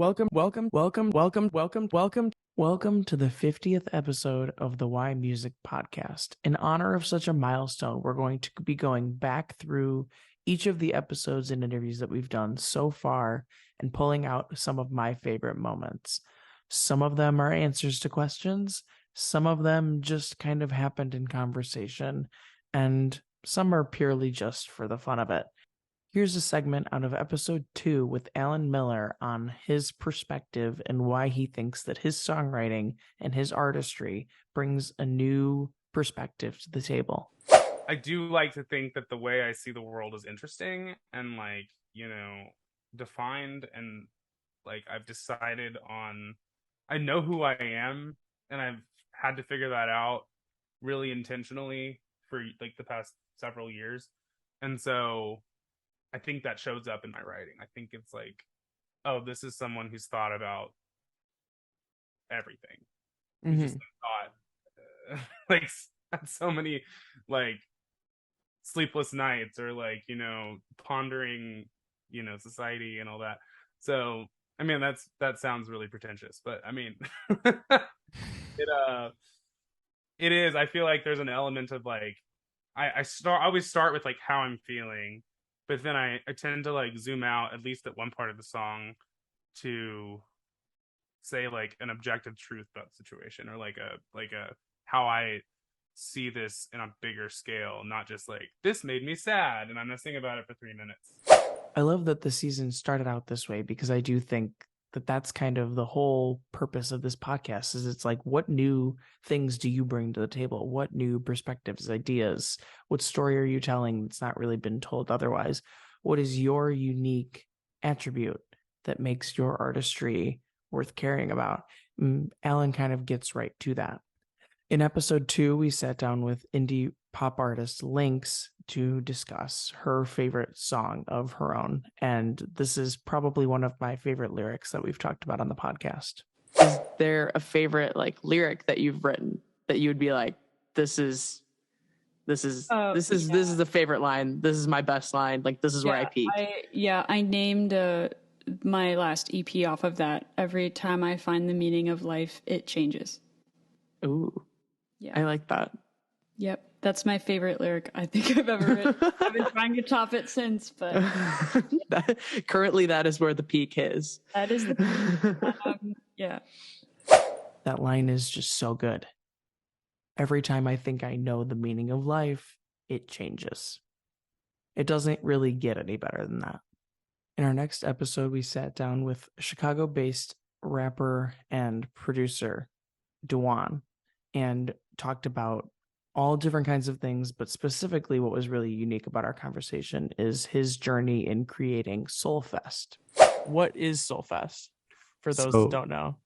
Welcome to the 50th episode of the Why Music podcast. In honor of such a milestone, we're going to be going back through each of the episodes and interviews that we've done so far and pulling out some of my favorite moments. Some of them are answers to questions, some of them just kind of happened in conversation, and some are purely just for the fun of it. Here's a segment out of episode 2 with Alan Miller on his perspective and why he thinks that his songwriting and his artistry brings a new perspective to the table. I do like to think that the way I see the world is interesting and defined, and I've decided on, I know who I am, and I've had to figure that out really intentionally for the past several years. And so I think that shows up in my writing. I think it's oh, this is someone who's thought about everything. Mm-hmm. Just had so many sleepless nights or pondering, society and all that. So I mean, that sounds really pretentious, but I mean, it is. I feel like there's an element of I always start with how I'm feeling, but then I tend to zoom out at least at one part of the song to say an objective truth about the situation, or a how I see this in a bigger scale, not just this made me sad and I'm gonna sing about it for 3 minutes. I love that the season started out this way, because I do think that that's kind of the whole purpose of this podcast. Is it's what new things do you bring to the table? What new perspectives, ideas, what story are you telling that's not really been told otherwise? What is your unique attribute that makes your artistry worth caring about? Alan kind of gets right to that. In episode 2, we sat down with indie pop artist Lynx to discuss her favorite song of her own. And this is probably one of my favorite lyrics that we've talked about on the podcast. Is there a favorite lyric that you've written that you would be this is the favorite line. This is my best line. This is where I peak. I named my last EP off of that. Every time I find the meaning of life, it changes. Ooh. Yeah. I like that. Yep. That's my favorite lyric I think I've ever written. I've been trying to top it since, but currently that is where the peak is. That is the peak. Yeah. That line is just so good. Every time I think I know the meaning of life, it changes. It doesn't really get any better than that. In our next episode, we sat down with Chicago-based rapper and producer Dwan and talked about all different kinds of things, but specifically what was really unique about our conversation is his journey in creating Soulfest. What is Soulfest, for those that don't know?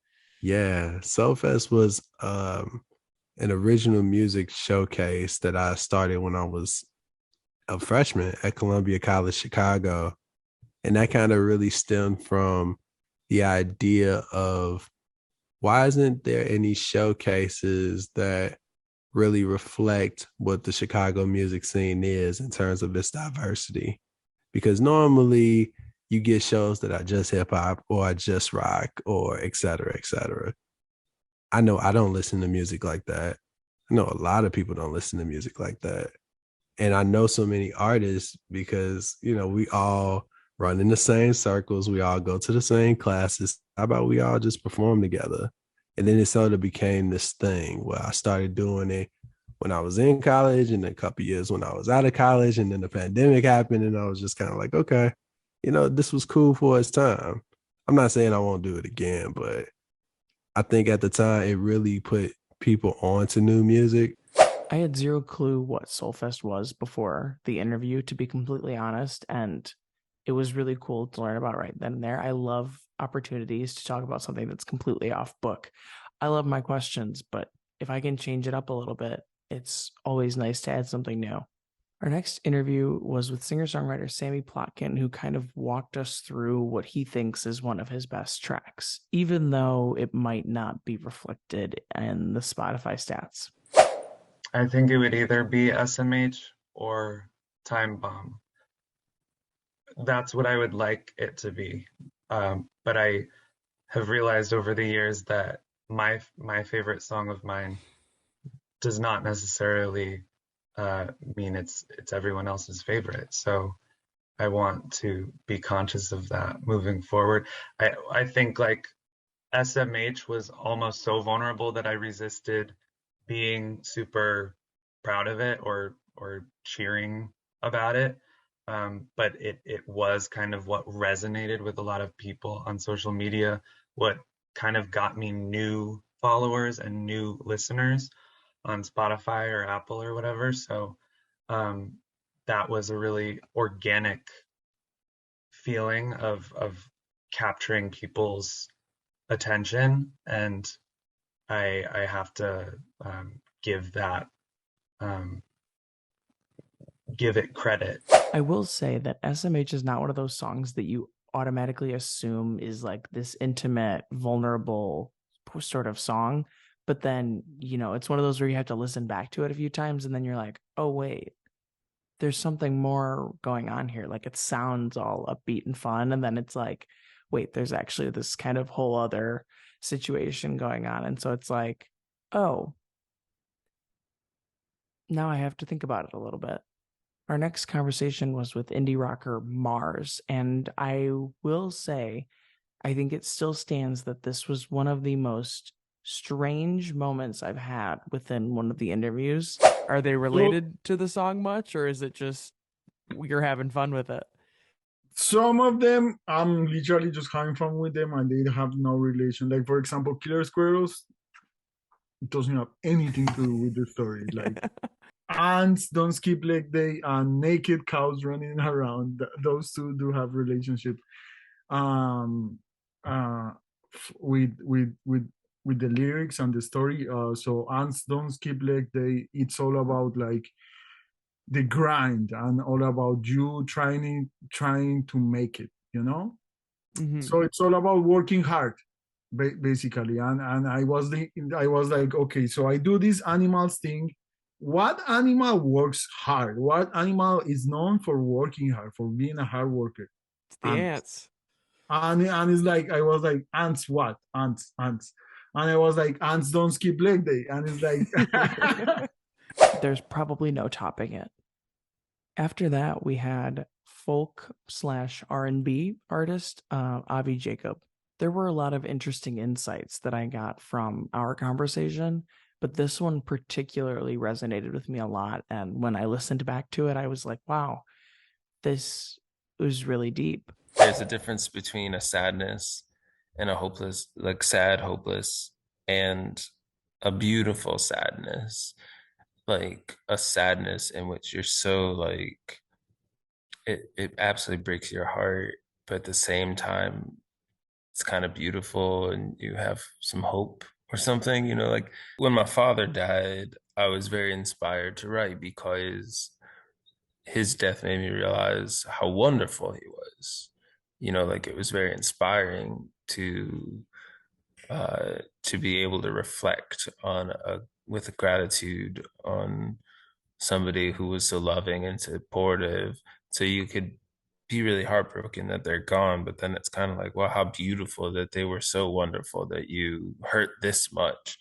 Yeah, Soulfest was an original music showcase that I started when I was a freshman at Columbia College Chicago. And that kind of really stemmed from the idea of, why isn't there any showcases that really reflect what the Chicago music scene is in terms of its diversity? Because normally you get shows that are just hip hop or just rock or et cetera, et cetera. I know I don't listen to music like that. I know a lot of people don't listen to music like that. And I know so many artists because, we all run in the same circles. We all go to the same classes. How about we all just perform together? And then it sort of became this thing where I started doing it when I was in college, and a couple of years when I was out of college, and then the pandemic happened, and I was just kind of okay, this was cool for its time. I'm not saying I won't do it again, but I think at the time it really put people on to new music. I had zero clue what Soulfest was before the interview, to be completely honest, and it was really cool to learn about right then and there. I love opportunities to talk about something that's completely off book. I love my questions, but if I can change it up a little bit, it's always nice to add something new. Our next interview was with singer-songwriter Sammy Plotkin, who kind of walked us through what he thinks is one of his best tracks, even though it might not be reflected in the Spotify stats. I think it would either be SMH or Time Bomb. That's what I would like it to be. But I have realized over the years that my favorite song of mine does not necessarily mean it's everyone else's favorite. So I want to be conscious of that moving forward. I think like SMH was almost so vulnerable that I resisted being super proud of it or cheering about it. But it was kind of what resonated with a lot of people on social media, what kind of got me new followers and new listeners on Spotify or Apple or whatever. So that was a really organic feeling of capturing people's attention, and I have to give that give it credit. I will say that SMH is not one of those songs that you automatically assume is like this intimate, vulnerable sort of song. But then, it's one of those where you have to listen back to it a few times and then you're like, oh, wait, there's something more going on here. Like it sounds all upbeat and fun. And then it's like, wait, there's actually this kind of whole other situation going on. And so it's like, oh, now I have to think about it a little bit. Our next conversation was with indie rocker Mars, and I will say, I think it still stands that this was one of the most strange moments I've had within one of the interviews. Are they related to the song much, or is it just you're having fun with it? Some of them, I'm literally just having fun with them, and they have no relation. Like, for example, Killer Squirrels doesn't have anything to do with the story. Like, ants don't skip leg day and naked cows running around. Those two do have relationship. With the lyrics and the story. So ants don't skip leg day. It's all about like the grind and all about you trying to make it. Mm-hmm. So it's all about working hard, basically. And I was like, okay, so I do this animals thing. What animal works hard? What animal is known for working hard, for being a hard worker? It's the ants. And it's like, I was like, ants what? Ants. And I was like, ants don't skip leg day. And it's like... There's probably no topping it. After that, we had folk/R&B artist Avi Jacob. There were a lot of interesting insights that I got from our conversation, but this one particularly resonated with me a lot. And when I listened back to it, I was like, wow, this was really deep. There's a difference between a sadness and a hopeless, like sad, hopeless, and a beautiful sadness, like a sadness in which you're so like, it absolutely breaks your heart, but at the same time, it's kind of beautiful and you have some hope or something, like when my father died, I was very inspired to write because his death made me realize how wonderful he was. Like it was very inspiring to be able to reflect on with gratitude on somebody who was so loving and supportive. So you could be really heartbroken that they're gone, but then it's kind of like, well, how beautiful that they were so wonderful that you hurt this much.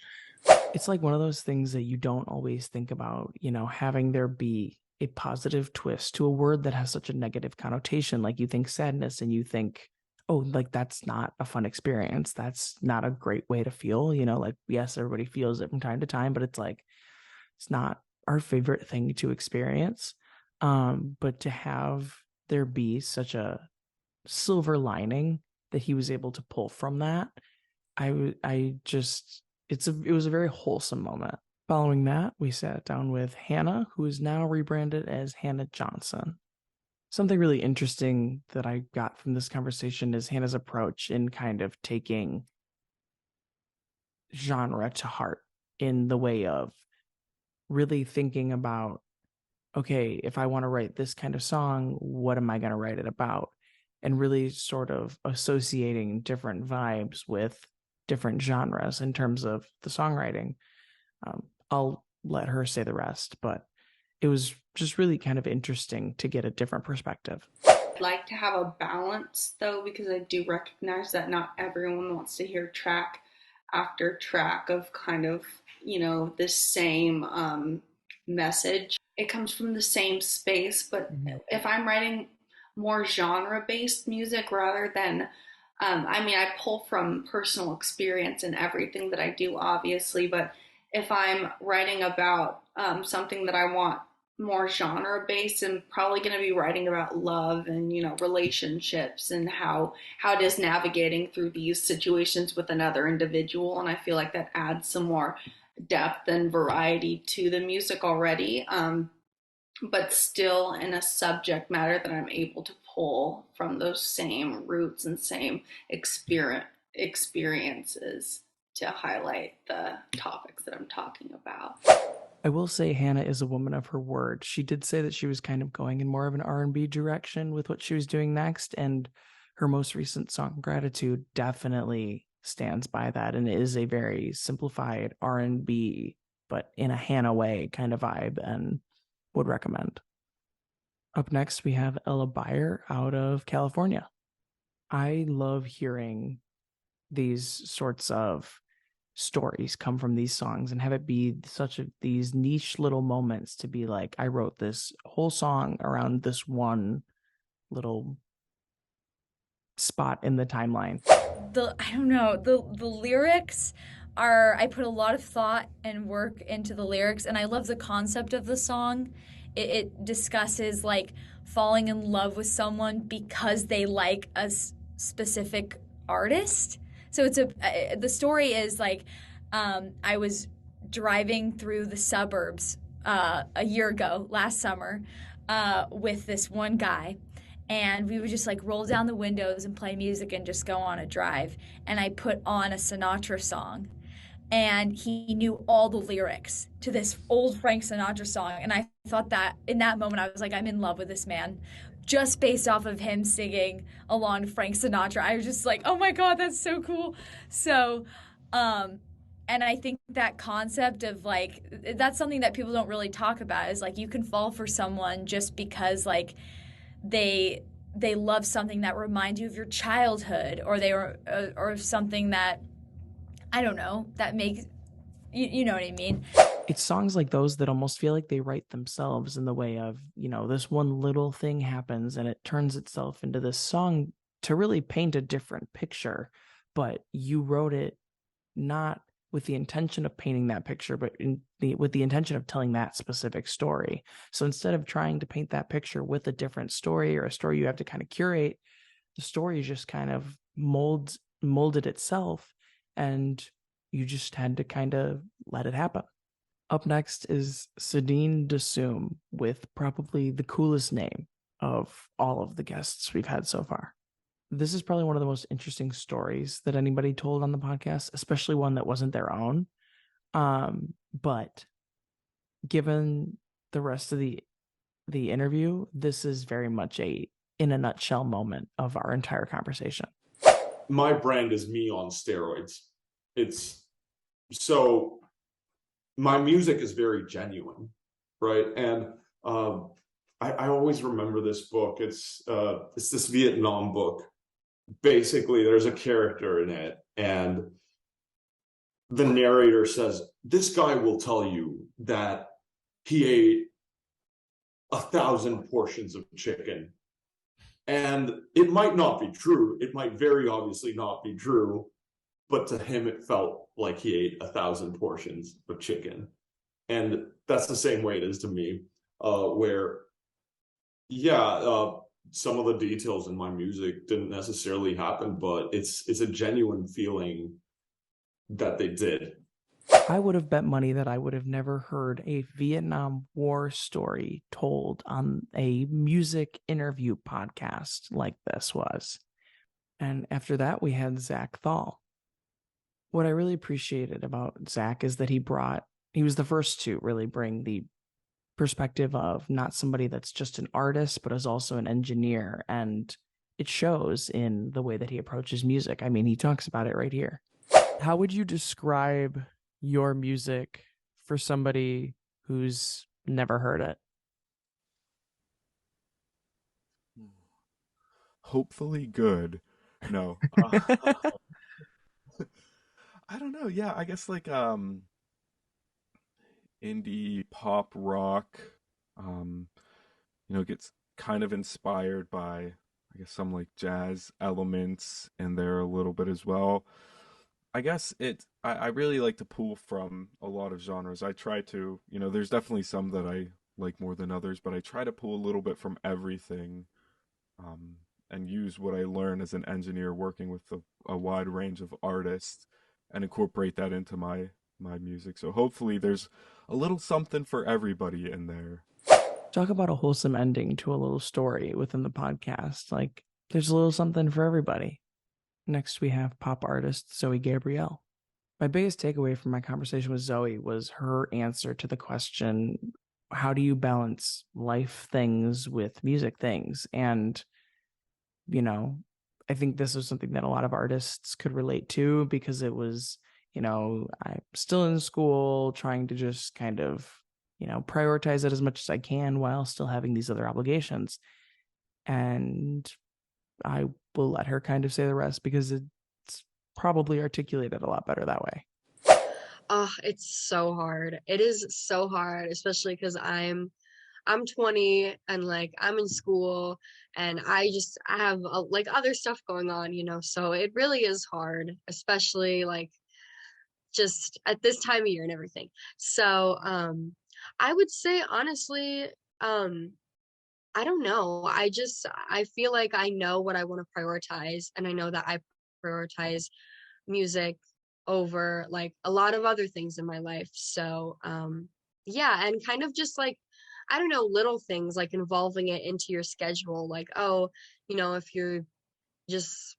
It's like one of those things that you don't always think about, having there be a positive twist to a word that has such a negative connotation. Like you think sadness and you think, oh, like that's not a fun experience. That's not a great way to feel, like, yes, everybody feels it from time to time, but it's like, it's not our favorite thing to experience. But to have there be such a silver lining that he was able to pull from that, it was a very wholesome moment. Following that, we sat down with Hannah, who is now rebranded as Hannah Johnson. Something really interesting that I got from this conversation is Hannah's approach in kind of taking genre to heart in the way of really thinking about, okay, if I want to write this kind of song, what am I going to write it about? And really sort of associating different vibes with different genres in terms of the songwriting. I'll let her say the rest, but it was just really kind of interesting to get a different perspective. I'd like to have a balance though, because I do recognize that not everyone wants to hear track after track of kind of, this same message. It comes from the same space, but if I'm writing more genre based music rather than, I pull from personal experience in everything that I do, obviously, but if I'm writing about something that I want more genre based, I'm probably going to be writing about love and relationships and how it is navigating through these situations with another individual, and I feel like that adds some more depth and variety to the music already, but still in a subject matter that I'm able to pull from those same roots and same experiences to highlight the topics that I'm talking about. I will say Hannah is a woman of her word. She did say that she was kind of going in more of an R&B direction with what she was doing next, and her most recent song, Gratitude, definitely stands by that, and it is a very simplified R&B, but in a Hannah way kind of vibe, and would recommend. Up next, we have Ella Bayer out of California. I love hearing these sorts of stories come from these songs and have it be these niche little moments to be like, I wrote this whole song around this one little spot in the timeline. The lyrics are, I put a lot of thought and work into the lyrics, and I love the concept of the song. It discusses like falling in love with someone because they like a specific artist. So the story is like, I was driving through the suburbs a year ago, last summer, with this one guy. And we would just like roll down the windows and play music and just go on a drive. And I put on a Sinatra song. And he knew all the lyrics to this old Frank Sinatra song. And I thought that in that moment, I was like, I'm in love with this man. Just based off of him singing along to Frank Sinatra. I was just like, oh my God, that's so cool. So, and I think that concept of like, that's something that people don't really talk about, is like you can fall for someone just because like they love something that reminds you of your childhood, or they were or something that, I don't know, that makes you know what I mean. It's songs like those that almost feel like they write themselves, in the way of, this one little thing happens and it turns itself into this song to really paint a different picture, but you wrote it not with the intention of painting that picture, but with the intention of telling that specific story. So instead of trying to paint that picture with a different story, or a story you have to kind of curate, the story just kind of molded itself, and you just had to kind of let it happen. Up next is Sadine Dasoum with probably the coolest name of all of the guests we've had so far. This is probably one of the most interesting stories that anybody told on the podcast, especially one that wasn't their own. But given the rest of the interview, this is very much in a nutshell moment of our entire conversation. My brand is me on steroids. So my music is very genuine, right? And I always remember this book. It's this Vietnam book. Basically, there's a character in it, and the narrator says, this guy will tell you that he ate 1,000 portions of chicken. And it might not be true. It might very obviously not be true. But to him, it felt like he ate 1,000 portions of chicken. And that's the same way it is to me, where, some of the details in my music didn't necessarily happen, but it's a genuine feeling that they did. I would have bet money that I would have never heard a Vietnam War story told on a music interview podcast like this was. And after that, we had Zach Thal. What I really appreciated about Zach is that he was the first to really bring the perspective of not somebody that's just an artist, but is also an engineer. And it shows in the way that he approaches music. I mean, he talks about it right here. How would you describe your music for somebody who's never heard it? hopefully good. No. I don't know. Yeah, I guess like indie pop rock um gets kind of inspired by I guess some like jazz elements in there a little bit as well. I guess I really like to pull from a lot of genres. I try to, there's definitely some that I like more than others, but I try to pull a little bit from everything, um, and use what I learn as an engineer working with a wide range of artists and incorporate that into my music. So hopefully there's a little something for everybody in there. Talk about a wholesome ending to a little story within the podcast. Like, there's a little something for everybody. Next, we have pop artist Zoe Gabrielle. My biggest takeaway from my conversation with Zoe was her answer to the question, how do you balance life things with music things? And, I think this is something that a lot of artists could relate to, because it was, I'm still in school trying to just kind of, prioritize it as much as I can while still having these other obligations. And I will let her kind of say the rest, because it's probably articulated a lot better that way. Oh, it's so hard. It is so hard, especially because I'm 20 and like I'm in school and I have like other stuff going on, so it really is hard, especially like just at this time of year and everything. So, I would say honestly, I don't know. I feel like I know what I want to prioritize, and I know that I prioritize music over like a lot of other things in my life. So, yeah, and kind of just like, I don't know, little things like involving it into your schedule. Like, oh, if you're just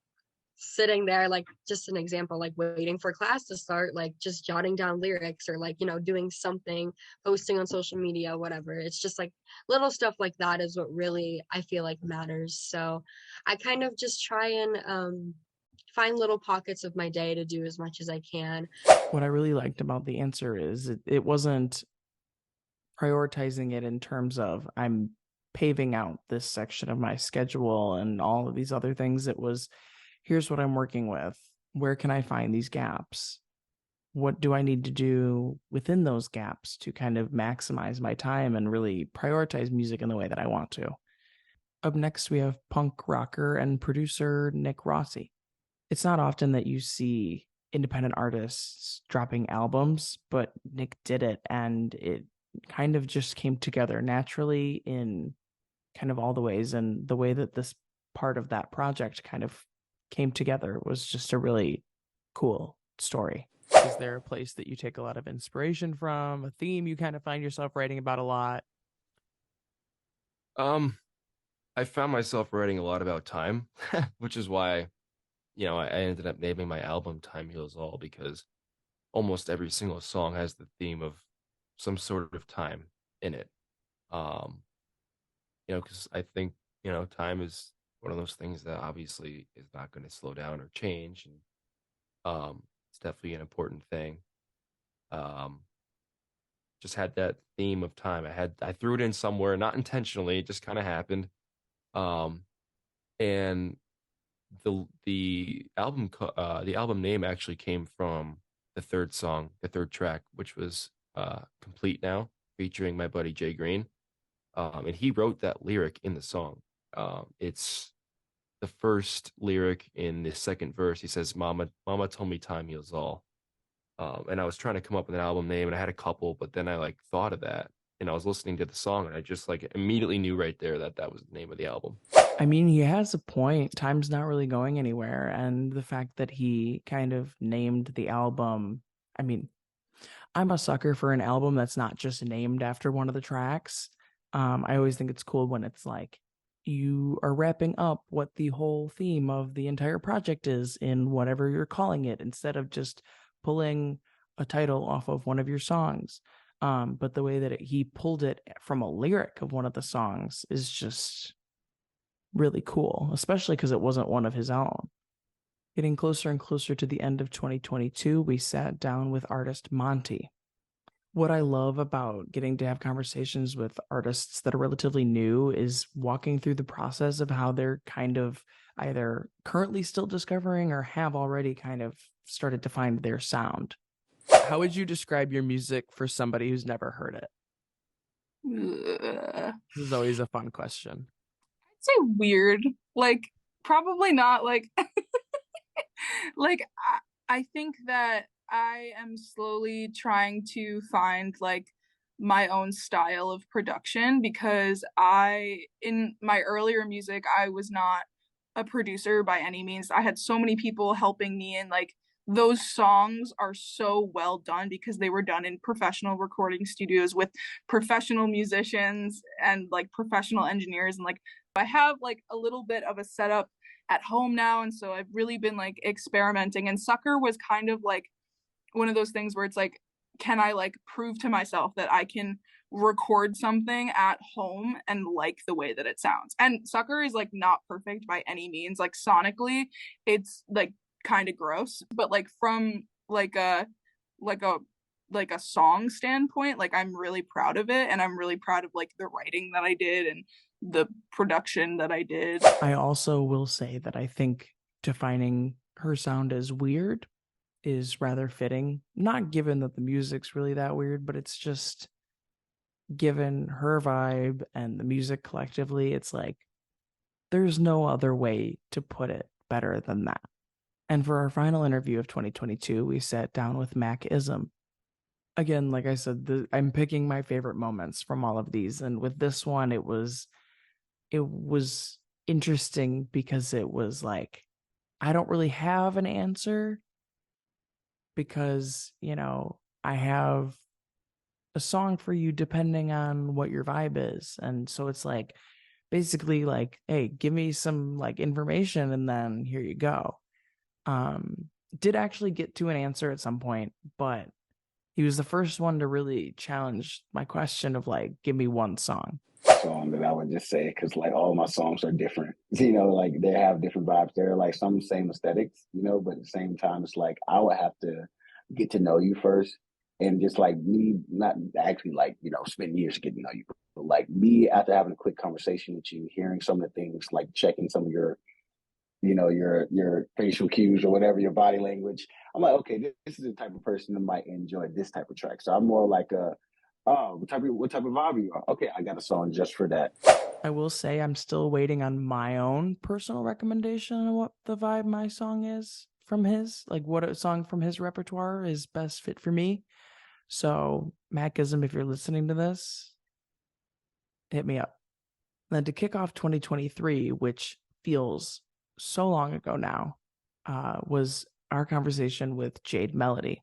sitting there, like just an example, like waiting for class to start, like just jotting down lyrics, or like doing something, posting on social media, whatever. It's just like little stuff like that is what really I feel like matters. So I kind of just try and find little pockets of my day to do as much as I can. What I really liked about the answer is it wasn't prioritizing it in terms of I'm paving out this section of my schedule and all of these other things. It was, here's what I'm working with. Where can I find these gaps? What do I need to do within those gaps to kind of maximize my time and really prioritize music in the way that I want to? Up next, we have punk rocker and producer Nick Rossi. It's not often that you see independent artists dropping albums, but Nick did it, and it kind of just came together naturally in kind of all the ways. And the way that this part of that project kind of came together was just a really cool story. Is there a place that you take a lot of inspiration from, a theme you kind of find yourself writing about a lot? I found myself writing a lot about time, which is why, I ended up naming my album Time Heals All, because almost every single song has the theme of some sort of time in it. Because I think, time is one of those things that obviously is not going to slow down or change. And it's definitely an important thing. Just had that theme of time. I threw it in somewhere, not intentionally, it just kind of happened. And the album name actually came from the third track, which was Complete Now, featuring my buddy Jay Green. And he wrote that lyric in the song. It's the first lyric in the second verse. He says, Mama told me time heals all. And I was trying to come up with an album name, and I had a couple, but then I thought of that, and I was listening to the song, and I just immediately knew right there that was the name of the album. I mean, he has a point. Time's not really going anywhere. And the fact that he kind of named the album, I mean, I'm a sucker for an album that's not just named after one of the tracks. I always think it's cool when it's like you are wrapping up what the whole theme of the entire project is in whatever you're calling it, instead of just pulling a title off of one of your songs. But the way that he pulled it from a lyric of one of the songs is just really cool, especially because it wasn't one of his own. Getting closer and closer to the end of 2022, we sat down with artist Monty. What I love about getting to have conversations with artists that are relatively new is walking through the process of how they're kind of either currently still discovering or have already kind of started to find their sound. How would you describe your music for somebody who's never heard it? This is always a fun question. I'd say weird. Like, probably not like like I think that I am slowly trying to find like my own style of production, because in my earlier music, I was not a producer by any means. I had so many people helping me, and like those songs are so well done because they were done in professional recording studios with professional musicians and like professional engineers. And like I have like a little bit of a setup at home now, and so I've really been like experimenting. And Sucker was kind of like one of those things where it's like, can I like prove to myself that I can record something at home and like the way that it sounds? And Sucker is like not perfect by any means. Like sonically, it's like kind of gross, but like from like a song standpoint, like I'm really proud of it, and I'm really proud of like the writing that I did and the production that I did. I also will say that I think defining her sound as weird is rather fitting, not given that the music's really that weird, but it's just given her vibe and the music collectively, it's like there's no other way to put it better than that. And for our final interview of 2022, we sat down with Mac Ism. Again, like I said, I'm picking my favorite moments from all of these, and with this one, it was interesting because it was like, I don't really have an answer because, you know, I have a song for you depending on what your vibe is. And so it's like, basically like, hey, give me some like information and then here you go. Did actually get to an answer at some point, but he was the first one to really challenge my question of like, give me one song. Song that I would just say, because like all my songs are different, you know, like they have different vibes. They're like some same aesthetics, you know, but at the same time, it's like I would have to get to know you first, and just like me, not actually like, you know, spend years getting to know you, but like me after having a quick conversation with you, hearing some of the things, like checking some of your, you know, your facial cues or whatever, your body language. I'm like, okay, this is the type of person that might enjoy this type of track. So I'm more like what type of vibe are you are? Okay, I got a song just for that. I will say I'm still waiting on my own personal recommendation on what the vibe my song is from his, like what a song from his repertoire is best fit for me. So Macism, if you're listening to this, hit me up. Then to kick off 2023, which feels so long ago now, was our conversation with Jade Melody.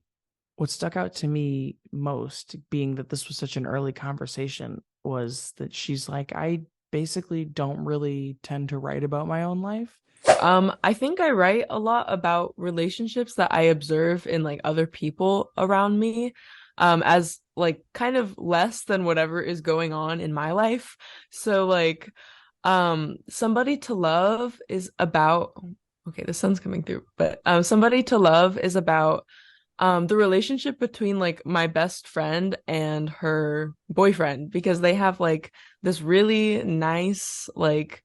What stuck out to me most, being that this was such an early conversation, was that she's like, I basically don't really tend to write about my own life. I think I write a lot about relationships that I observe in like other people around me, as like kind of less than whatever is going on in my life. So like, Somebody to Love is about, okay, the sun's coming through, but Somebody to Love is about the relationship between like my best friend and her boyfriend, because they have like this really nice like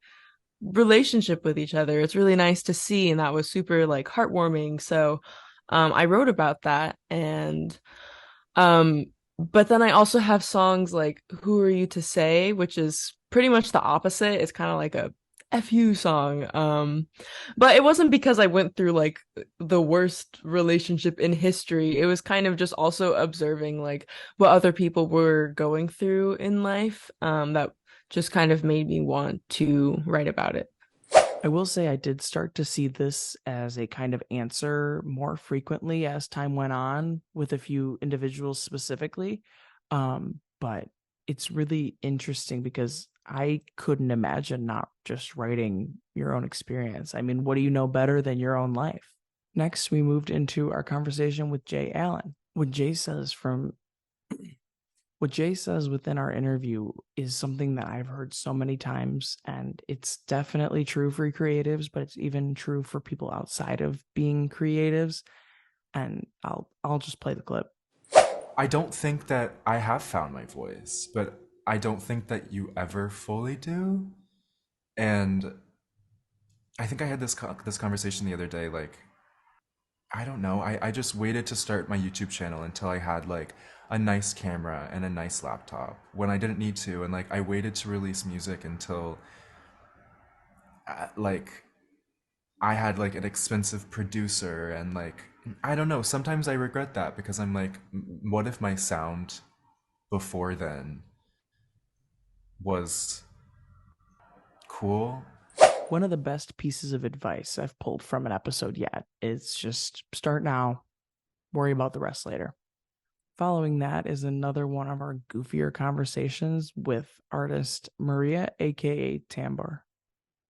relationship with each other. It's really nice to see, and that was super like heartwarming. So I wrote about that. And but then I also have songs like Who Are You to Say, which is pretty much the opposite. It's kind of like a FU song. But it wasn't because I went through like the worst relationship in history. It was kind of just also observing like what other people were going through in life, that just kind of made me want to write about it. I will say I did start to see this as a kind of answer more frequently as time went on with a few individuals specifically. But it's really interesting because I couldn't imagine not just writing your own experience. I mean, what do you know better than your own life? Next, we moved into our conversation with Jay Allen. What Jay says within our interview is something that I've heard so many times, and it's definitely true for creatives, but it's even true for people outside of being creatives. And I'll just play the clip. I don't think that I have found my voice, but I don't think that you ever fully do. And I think I had this conversation the other day. Like, I don't know. I just waited to start my YouTube channel until I had like a nice camera and a nice laptop when I didn't need to, and like I waited to release music until like I had like an expensive producer, and like I don't know. Sometimes I regret that because I'm like, what if my sound before then was cool? One of the best pieces of advice I've pulled from an episode yet is just start now, worry about the rest later. Following that is another one of our goofier conversations with artist Maria, aka Tambor.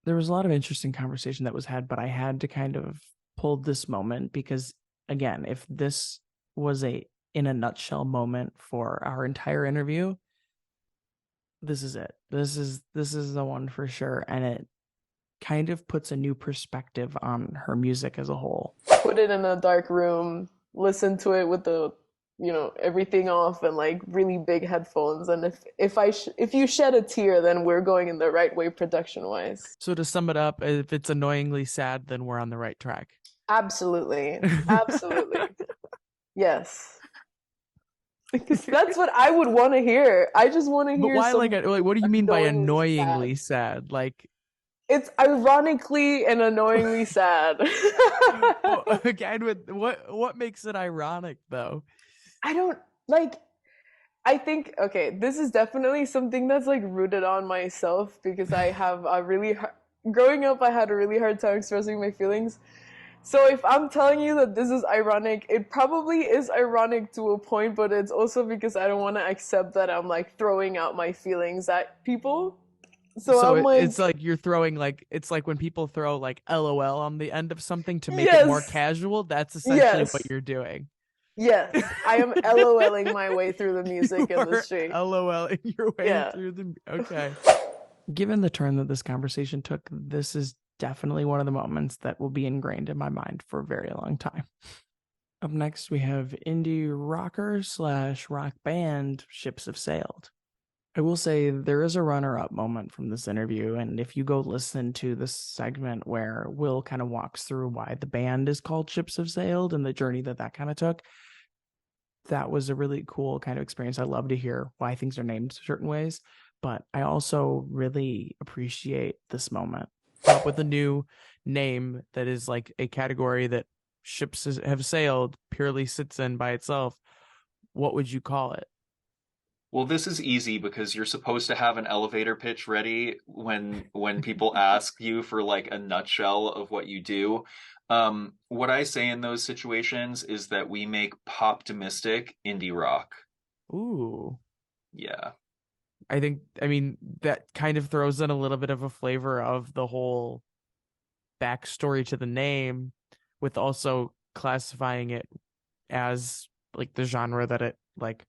There was a lot of interesting conversation that was had, but I had to kind of pull this moment because, again, if this was a in a nutshell moment for our entire interview, this is it. This is the one for sure, and it kind of puts a new perspective on her music as a whole. Put it in a dark room, listen to it with the everything off and like really big headphones, and if you shed a tear, then we're going in the right way production wise. So to sum it up, if it's annoyingly sad, then we're on the right track. Absolutely. Yes, because that's what I would want to hear. I just want to hear. But why like what do you mean by annoyingly sad? Like, it's ironically and annoyingly sad. Again, with what makes it ironic though? I don't like. I think this is definitely something that's like rooted on myself because I have a really growing up. I had a really hard time expressing my feelings. So if I'm telling you that this is ironic, it probably is ironic to a point, but it's also because I don't want to accept that I'm like throwing out my feelings at people. So it's like you're throwing it's like when people throw like LOL on the end of something to make it more casual. That's essentially what you're doing. Yes, I am LOLing my way through the music industry. LOLing your way through the okay. Given the turn that this conversation took, this is definitely one of the moments that will be ingrained in my mind for a very long time. Up next, we have indie rocker / rock band Ships Have Sailed. I will say there is a runner-up moment from this interview, and if you go listen to this segment where Will kind of walks through why the band is called Ships Have Sailed and the journey that kind of took, that was a really cool kind of experience. I love to hear why things are named certain ways, but I also really appreciate this moment. Up with a new name that is like a category that Ships Have Sailed purely sits in by itself. What would you call it? Well, this is easy because you're supposed to have an elevator pitch ready when people ask you for like a nutshell of what you do. What I say in those situations is that we make pop-domistic indie rock. Ooh. Yeah. I mean, that kind of throws in a little bit of a flavor of the whole backstory to the name with also classifying it as like the genre that it like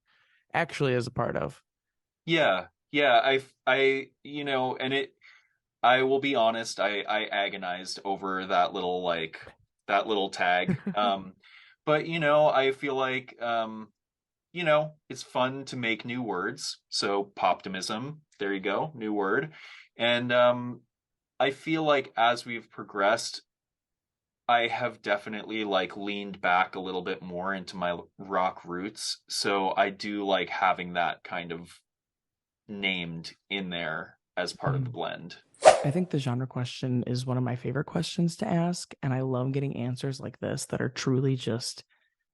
actually is a part of. Yeah. I I will be honest, I agonized over that little tag. But I feel like it's fun to make new words. So poptimism, there you go, new word. And I feel like as we've progressed, I have definitely like leaned back a little bit more into my rock roots. So I do like having that kind of named in there as part of the blend. I think the genre question is one of my favorite questions to ask, and I love getting answers like this that are truly just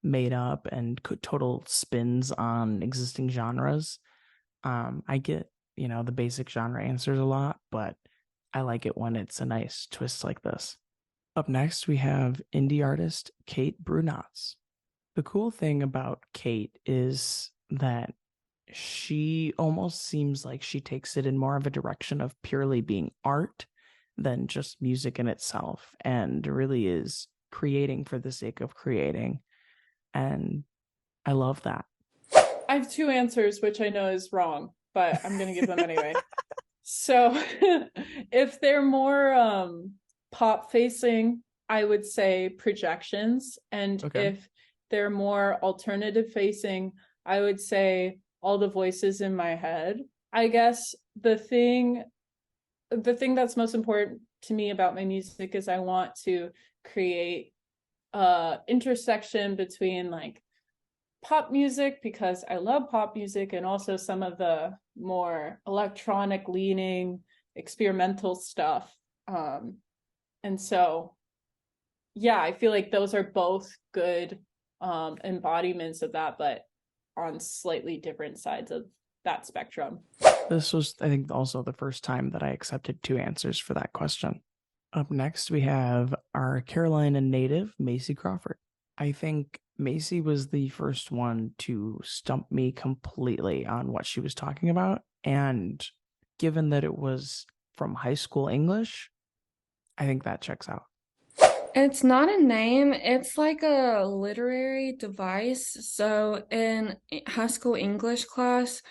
made up and total spins on existing genres. I get, the basic genre answers a lot, but I like it when it's a nice twist like this. Up next, we have indie artist Kate Brunatz. The cool thing about Kate is that she almost seems like she takes it in more of a direction of purely being art than just music in itself, and really is creating for the sake of creating. And I love that. I have two answers, which I know is wrong, but I'm going to give them anyway. So if they're more pop facing, I would say Projections. And if they're more alternative facing, I would say All the Voices in My Head. I guess the thing that's most important to me about my music is I want to create intersection between like pop music, because I love pop music, and also some of the more electronic leaning experimental stuff. And so yeah, I feel like those are both good embodiments of that, but on slightly different sides of that spectrum. This was, I think, also the first time that I accepted 2 answers for that question. Up next, we have our Carolina native, Macy Crawford. I think Macy was the first one to stump me completely on what she was talking about. And given that it was from high school English, I think that checks out. It's not a name, it's like a literary device. So in high school English class,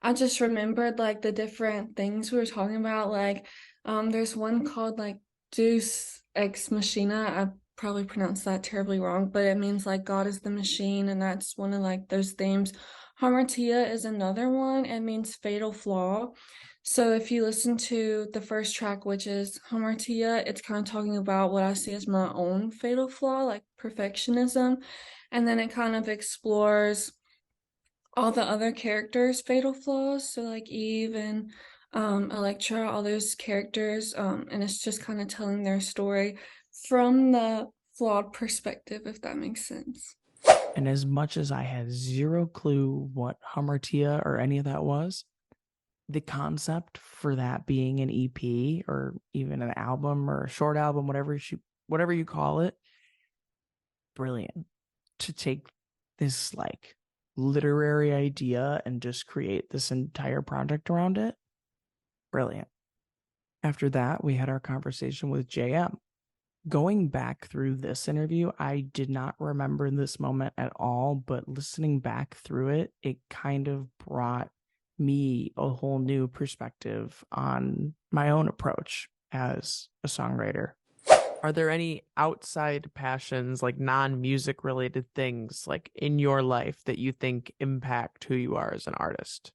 I just remembered like the different things we were talking about. Like, there's one called like Deus Ex Machina. I probably pronounced that terribly wrong, but it means like God is the machine, and that's one of like those themes. Hamartia is another one. It means fatal flaw. So if you listen to the first track, which is Hamartia, it's kind of talking about what I see as my own fatal flaw, like perfectionism. And then it kind of explores all the other characters' fatal flaws. So like Eve and Electra, all those characters. And it's just kind of telling their story from the flawed perspective, if that makes sense. And as much as I had 0 clue what Hamartia or any of that was, the concept for that being an EP or even an album or a short album, whatever you call it, brilliant. To take this like literary idea and just create this entire project around it, brilliant. After that, we had our conversation with JM. Going back through this interview, I did not remember this moment at all, but listening back through it, it kind of brought me a whole new perspective on my own approach as a songwriter. Are there any outside passions, like non-music related things, like in your life that you think impact who you are as an artist?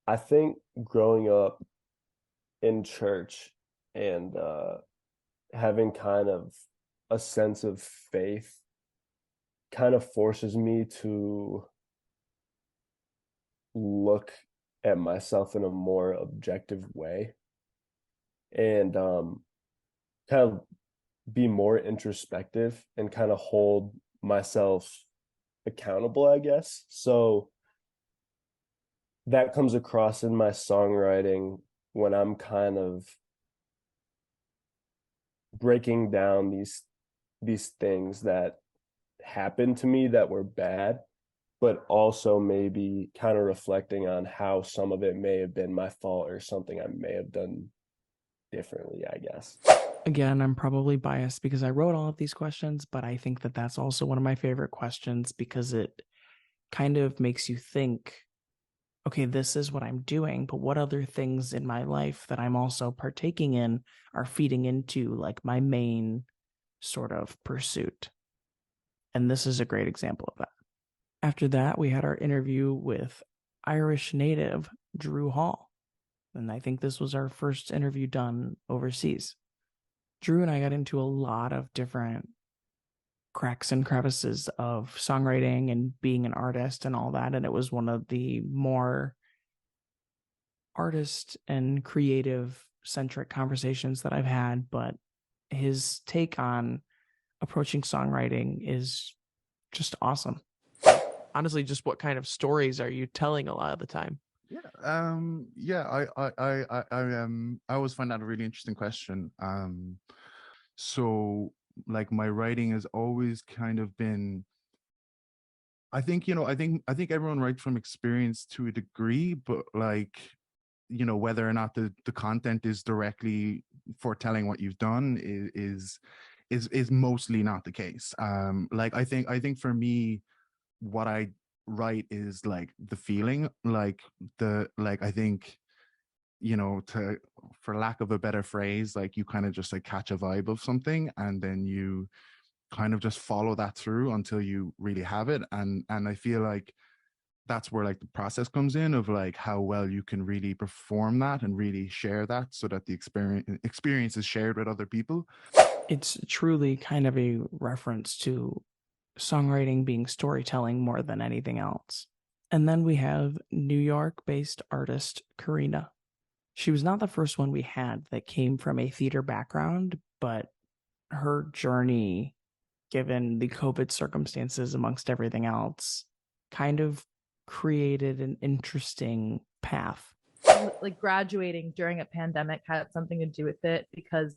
I think growing up in church and having kind of a sense of faith kind of forces me to look at myself in a more objective way and kind of be more introspective and kind of hold myself accountable, I guess. So that comes across in my songwriting when I'm kind of breaking down these things that happened to me that were bad, but also maybe kind of reflecting on how some of it may have been my fault or something I may have done differently, I guess. Again, I'm probably biased because I wrote all of these questions, but I think that that's also one of my favorite questions because it kind of makes you think, okay, this is what I'm doing, but what other things in my life that I'm also partaking in are feeding into like my main sort of pursuit? And this is a great example of that. After that, we had our interview with Irish native Drew Hall. And I think this was our first interview done overseas. Drew and I got into a lot of different cracks and crevices of songwriting and being an artist and all that. And it was one of the more artist and creative centric conversations that I've had. But his take on approaching songwriting is just awesome. Honestly, just what kind of stories are you telling a lot of the time? I always find that a really interesting question. So like my writing has always kind of been, I think everyone writes from experience to a degree, but like, whether or not the content is directly foretelling what you've done is mostly not the case. Like I think for me, what I write is like the feeling, I think, for lack of a better phrase, like you kind of just like catch a vibe of something and then you kind of just follow that through until you really have it. And I feel like that's where like the process comes in of like how well you can really perform that and really share that so that the experience is shared with other people. It's truly kind of a reference to songwriting being storytelling more than anything else. And then we have New York-based artist Karina. She was not the first one we had that came from a theater background, but her journey, given the COVID circumstances amongst everything else, kind of created an interesting path. Like graduating during a pandemic had something to do with it, because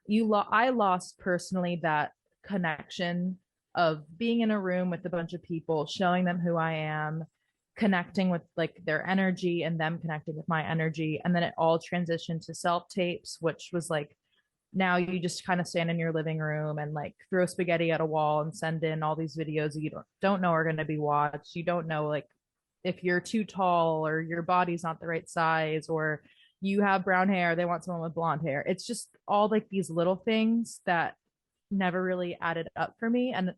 I lost personally that connection of being in a room with a bunch of people, showing them who I am, connecting with like their energy and them connecting with my energy. And then it all transitioned to self tapes, which was like, now you just kind of stand in your living room and like throw spaghetti at a wall and send in all these videos you don't know are going to be watched. You don't know like if you're too tall or your body's not the right size, or you have brown hair, they want someone with blonde hair. It's just all like these little things that never really added up for me. And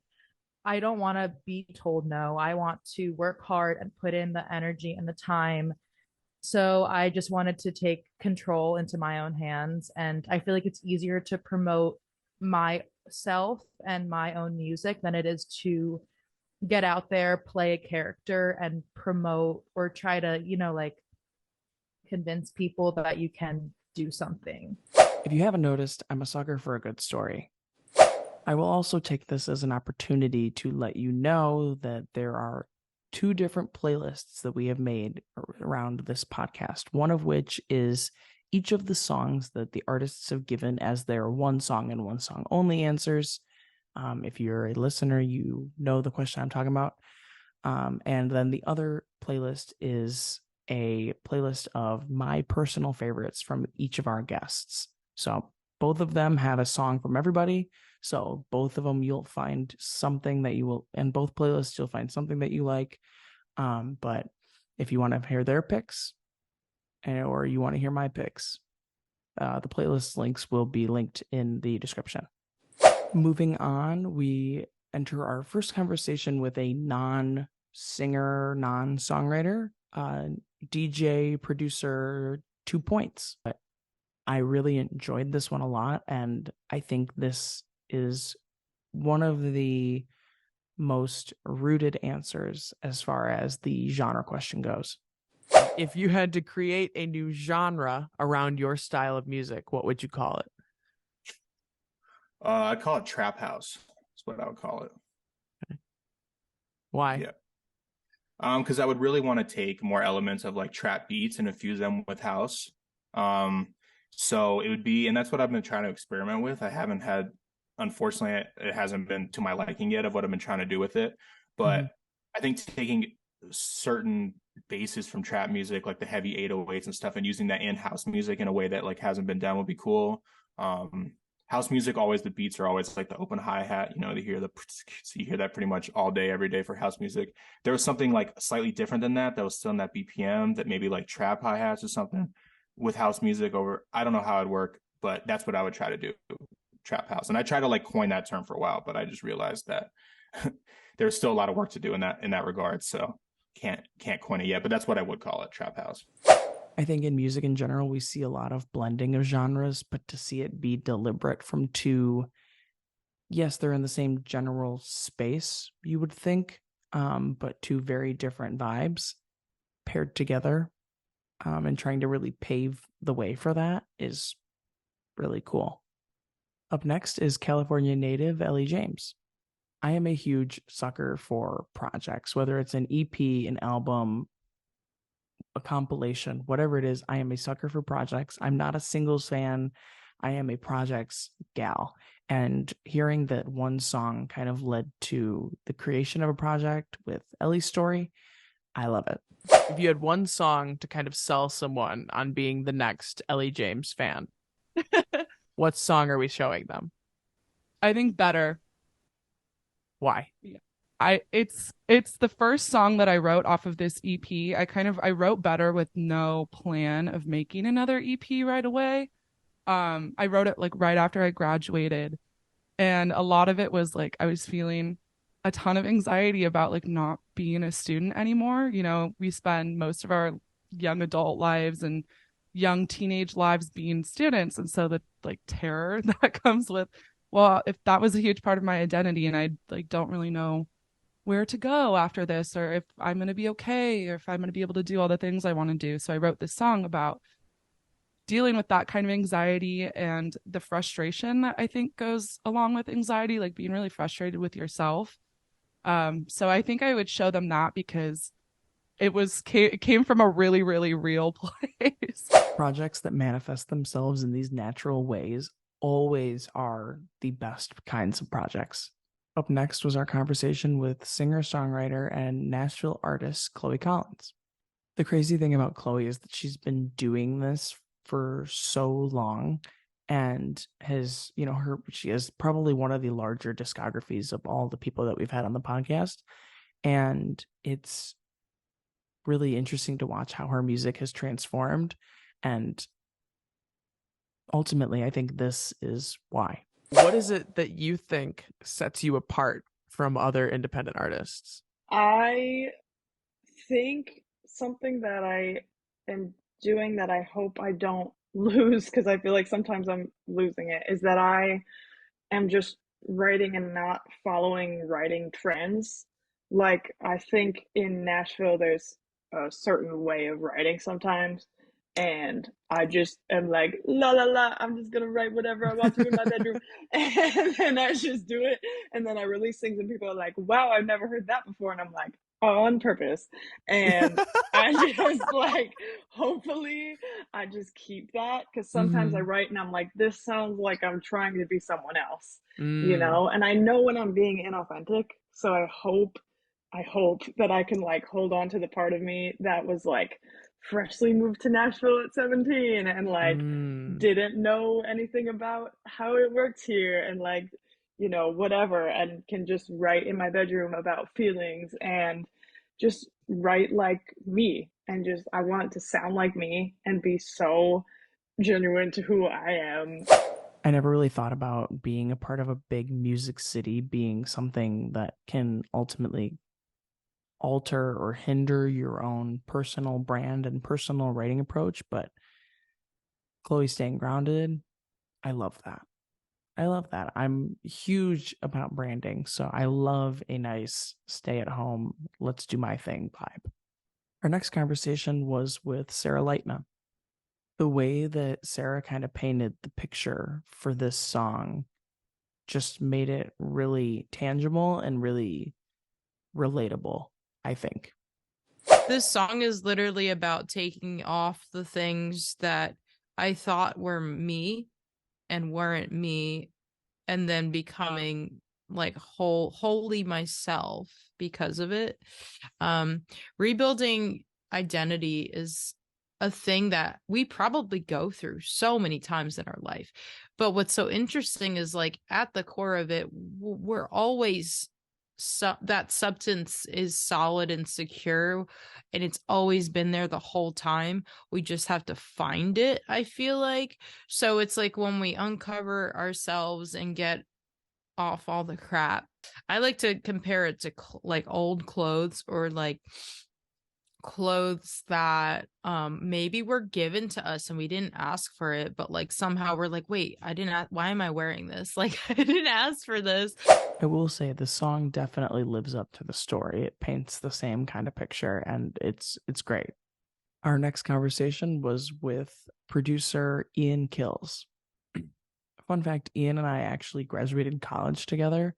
I don't want to be told no. I want to work hard and put in the energy and the time. So I just wanted to take control into my own hands. And I feel like it's easier to promote myself and my own music than it is to get out there, play a character, and promote or try to, like convince people that you can do something. If you haven't noticed, I'm a sucker for a good story. I will also take this as an opportunity to let you know that there are 2 different playlists that we have made around this podcast, one of which is each of the songs that the artists have given as their one song and one song only answers. If you're a listener, you know the question I'm talking about. And then the other playlist is a playlist of my personal favorites from each of our guests. So both of them have a song from everybody. So both of them, you'll find something that you will, and both playlists, you'll find something that you like. But if you want to hear their picks or you want to hear my picks, the playlist links will be linked in the description. Moving on, we enter our first conversation with a non-singer, non-songwriter, DJ, producer, 2 Points. But I really enjoyed this one a lot, and I think this is one of the most rooted answers as far as the genre question goes. If you had to create a new genre around your style of music, what would you call it? I'd call it trap house. That's what I would call it. Okay. Why? Yeah. Because I would really want to take more elements of like trap beats and infuse them with house. So it would be, and that's what I've been trying to experiment with. I haven't had, unfortunately, it hasn't been to my liking yet of what I've been trying to do with it. But I think taking certain bases from trap music, like the heavy 808s and stuff, and using that in house music in a way that like hasn't been done would be cool. House music, always the beats are always like the open hi-hat, you hear you hear that pretty much all day, every day for house music. There was something like slightly different than that was still in that BPM, that maybe like trap hi-hats or something with house music over. I don't know how it'd work, but that's what I would try to do, trap house. And I tried to like coin that term for a while, but I just realized that there's still a lot of work to do in that regard. So can't coin it yet, but that's what I would call it, trap house. I think in music in general, we see a lot of blending of genres, but to see it be deliberate from 2, yes, they're in the same general space, you would think, but 2 very different vibes paired together, and trying to really pave the way for that is really cool. Up next is California native Ellie James. I am a huge sucker for projects, whether it's an EP, an album, a compilation, whatever it is. I am a sucker for projects. I'm not a singles fan. I am a projects gal. And hearing that one song kind of led to the creation of a project with Ellie's story, I love it. If you had one song to kind of sell someone on being the next Ellie James fan, what song are we showing them? I think Better. Why? It's the first song that I wrote off of this EP. I wrote Better with no plan of making another EP right away. I wrote it like right after I graduated, and a lot of it was like I was feeling a ton of anxiety about like not being a student anymore. You know, we spend most of our young adult lives and young teenage lives being students. And so the like terror that comes with, well, if that was a huge part of my identity and I like don't really know where to go after this, or if I'm going to be okay, or if I'm going to be able to do all the things I want to do. So I wrote this song about dealing with that kind of anxiety and the frustration that I think goes along with anxiety, like being really frustrated with yourself. So I think I would show them that because it came from a really, really real place. Projects that manifest themselves in these natural ways always are the best kinds of projects. Up next was our conversation with singer-songwriter and Nashville artist Chloe Collins. The crazy thing about Chloe is that she's been doing this for so long and has, you know, she has probably one of the larger discographies of all the people that we've had on the podcast. And it's really interesting to watch how her music has transformed. And ultimately, I think this is why. What is it that you think sets you apart from other independent artists? I think something that I am doing that I hope I don't lose, because I feel like sometimes I'm losing it, is that I am just writing and not following writing trends. Like, I think in Nashville, there's a certain way of writing sometimes. And I just am like, la la la, I'm just gonna write whatever I want to in my bedroom. And then I just do it. And then I release things, and people are like, wow, I've never heard that before. And I'm like, on purpose. And I just like, hopefully, I just keep that. Because sometimes I write and I'm like, this sounds like I'm trying to be someone else, you know? And I know when I'm being inauthentic. So I hope that I can like hold on to the part of me that was like freshly moved to Nashville at 17 and like didn't know anything about how it works here and like, you know, whatever, and can just write in my bedroom about feelings and just write like me, and just I want it to sound like me and be so genuine to who I am. I never really thought about being a part of a big music city being something that can ultimately alter or hinder your own personal brand and personal writing approach, but Chloe staying grounded, I love that. I'm huge about branding, so I love a nice stay at home, let's do my thing vibe. Our next conversation was with Sarah Leitner. The way that Sarah kind of painted the picture for this song just made it really tangible and really relatable, I think. This song is literally about taking off the things that I thought were me and weren't me, and then becoming like wholly myself because of it. Rebuilding identity is a thing that we probably go through so many times in our life. But what's so interesting is like at the core of it, we're always that substance is solid and secure, and it's always been there the whole time. We just have to find it, I feel like. So it's like when we uncover ourselves and get off all the crap, I like to compare it to like old clothes, or like clothes that maybe were given to us and we didn't ask for it, but like somehow we're like, wait, why am I wearing this? Like I didn't ask for this. I will say the song definitely lives up to the story. It paints the same kind of picture, and it's great. Our next conversation was with producer Ian Kills. Fun fact, Ian and I actually graduated college together,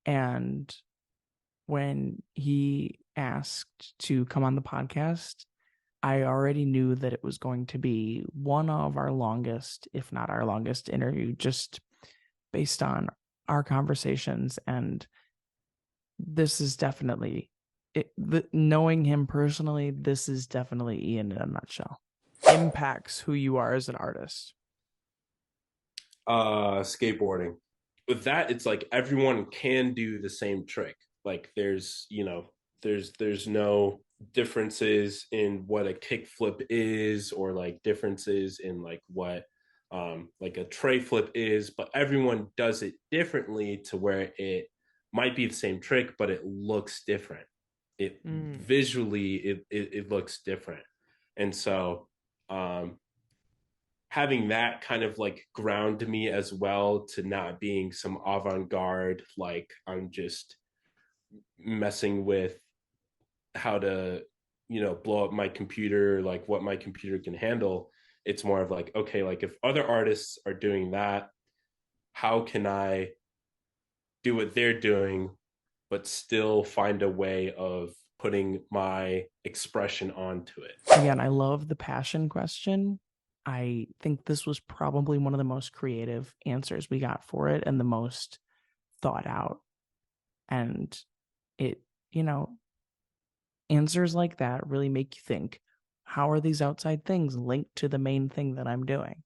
and when he asked to come on the podcast, I already knew that it was going to be one of our longest, if not our longest interview, just based on our conversations. And this is definitely knowing him personally, this is definitely Ian in a nutshell. Impacts who you are as an artist. Skateboarding. With that, it's like everyone can do the same trick. Like there's no differences in what a kickflip is, or like differences in like what like a tray flip is, but everyone does it differently to where it might be the same trick, but it looks different. It visually it looks different. And so having that kind of like ground me as well, to not being some avant-garde, like I'm just messing with how to, you know, blow up my computer, like what my computer can handle. It's more of like, okay, like if other artists are doing that, how can I do what they're doing, but still find a way of putting my expression onto it? Again, I love the passion question. I think this was probably one of the most creative answers we got for it, and the most thought out. And it, you know, answers like that really make you think, how are these outside things linked to the main thing that I'm doing?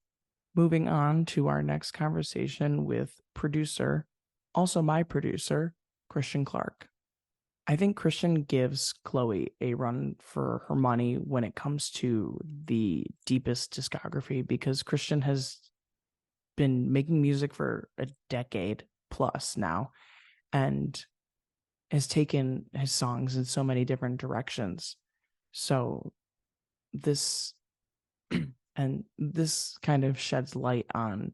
Moving on to our next conversation with producer, also my producer, Christian Clark. I think Christian gives Chloe a run for her money when it comes to the deepest discography, because Christian has been making music for a decade plus now, and has taken his songs in so many different directions. So this and this kind of sheds light on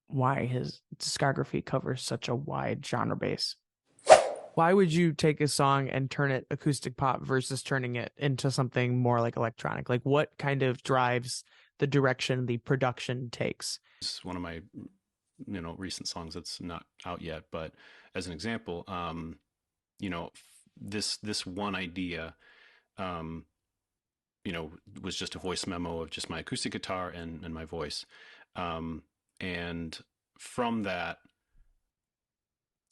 why his discography covers such a wide genre base. Why would you take a song and turn it acoustic pop versus turning it into something more like electronic? Like, what kind of drives the direction the production takes? It's one of my, you know, recent songs that's not out yet, but as an example, you know, this one idea, you know, was just a voice memo of just my acoustic guitar and my voice. And from that,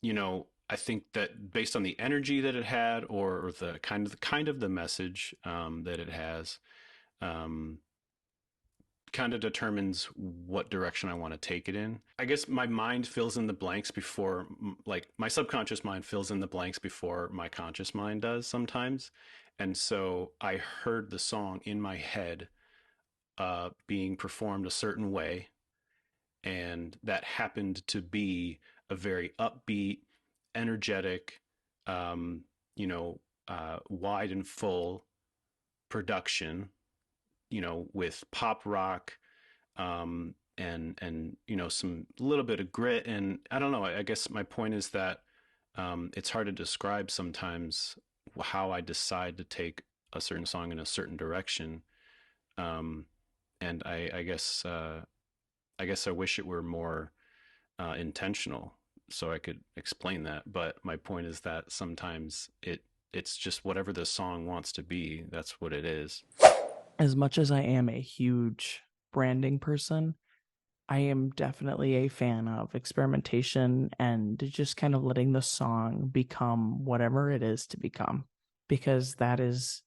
you know, I think that based on the energy that it had, or the kind of the message that it has, kind of determines what direction I want to take it in. I guess my mind fills in the blanks before, like my subconscious mind fills in the blanks before my conscious mind does sometimes. And so I heard the song in my head being performed a certain way, and that happened to be a very upbeat, energetic, you know, wide and full production, you know, with pop rock, and you know, some little bit of grit. And I don't know, I guess my point is that it's hard to describe sometimes how I decide to take a certain song in a certain direction. And I guess I wish it were more intentional, so I could explain that. But my point is that sometimes it's just whatever the song wants to be, that's what it is. As much as I am a huge branding person, I am definitely a fan of experimentation and just kind of letting the song become whatever it is to become, because that is,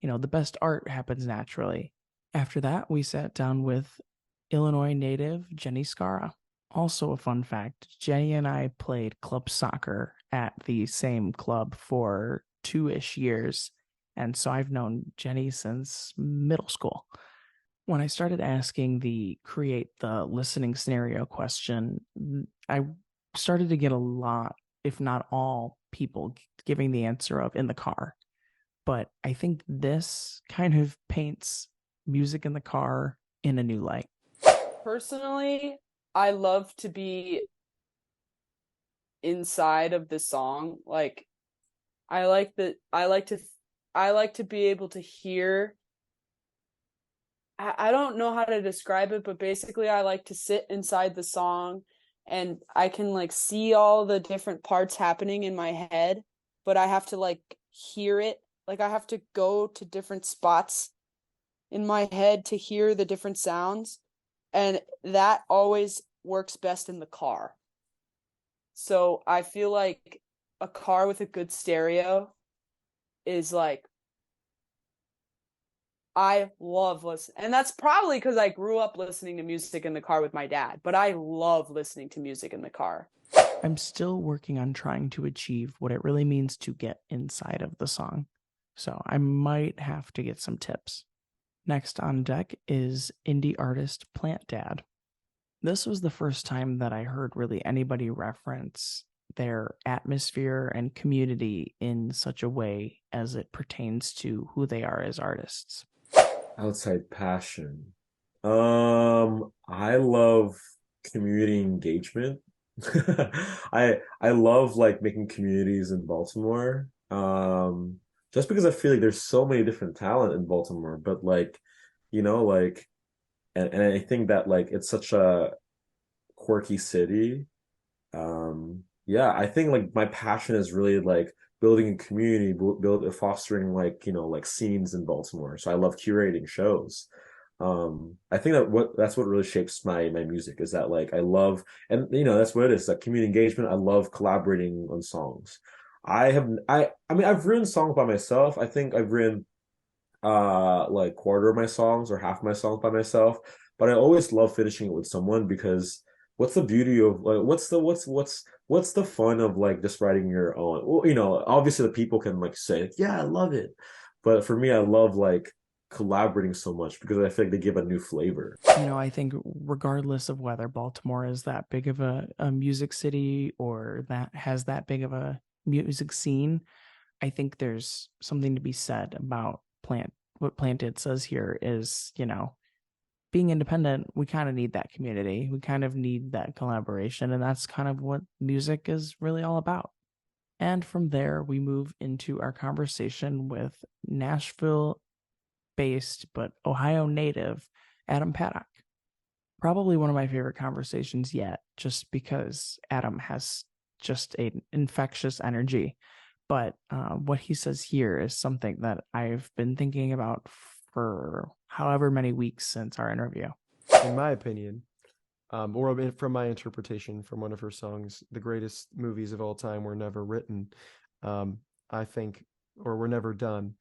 you know, the best art happens naturally. After that, we sat down with Illinois native Jenny Scara. Also a fun fact, Jenny and I played club soccer at the same club for 2-ish years, and so I've known Jenny since middle school. When I started asking the create the listening scenario question, I started to get a lot, if not all, people giving the answer of in the car. But I think this kind of paints music in the car in a new light. Personally, I love to be inside of the song. Like, I like to be able to hear. I don't know how to describe it, but basically I like to sit inside the song, and I can like see all the different parts happening in my head, but I have to like hear it. Like, I have to go to different spots in my head to hear the different sounds. And that always works best in the car. So I feel like a car with a good stereo is like, I love listening. And that's probably because I grew up listening to music in the car with my dad, but I love listening to music in the car. I'm still working on trying to achieve what it really means to get inside of the song, so I might have to get some tips. Next on deck is indie artist Plant Dad. This was the first time that I heard really anybody reference their atmosphere and community in such a way as it pertains to who they are as artists? Outside passion. I love community engagement. I love like making communities in Baltimore. Just because I feel like there's so many different talent in Baltimore, but like, like and I think that like it's such a quirky city. Yeah, I think like my passion is really like building a community, fostering like, like scenes in Baltimore. So I love curating shows. I think that's what really shapes my music is that like I love, and that's what it is, like community engagement. I love collaborating on songs. I mean I've written songs by myself. I think I've written like quarter of my songs or half my songs by myself, but I always love finishing it with someone because what's the beauty of like what's the fun of like just writing your own? Well, obviously the people can like say, yeah, I love it. But for me, I love like collaborating so much because I think they give a new flavor. I think regardless of whether Baltimore is that big of a music city or that has that big of a music scene, I think there's something to be said about what Planted says here is, being independent, we kind of need that community. We kind of need that collaboration. And that's kind of what music is really all about. And from there, we move into our conversation with Nashville based but Ohio native Adam Paddock. Probably one of my favorite conversations yet, just because Adam has just an infectious energy. But what he says here is something that I've been thinking about for however many weeks since our interview. In my opinion, or from my interpretation from one of her songs, the greatest movies of all time were never written. I think, or were never done.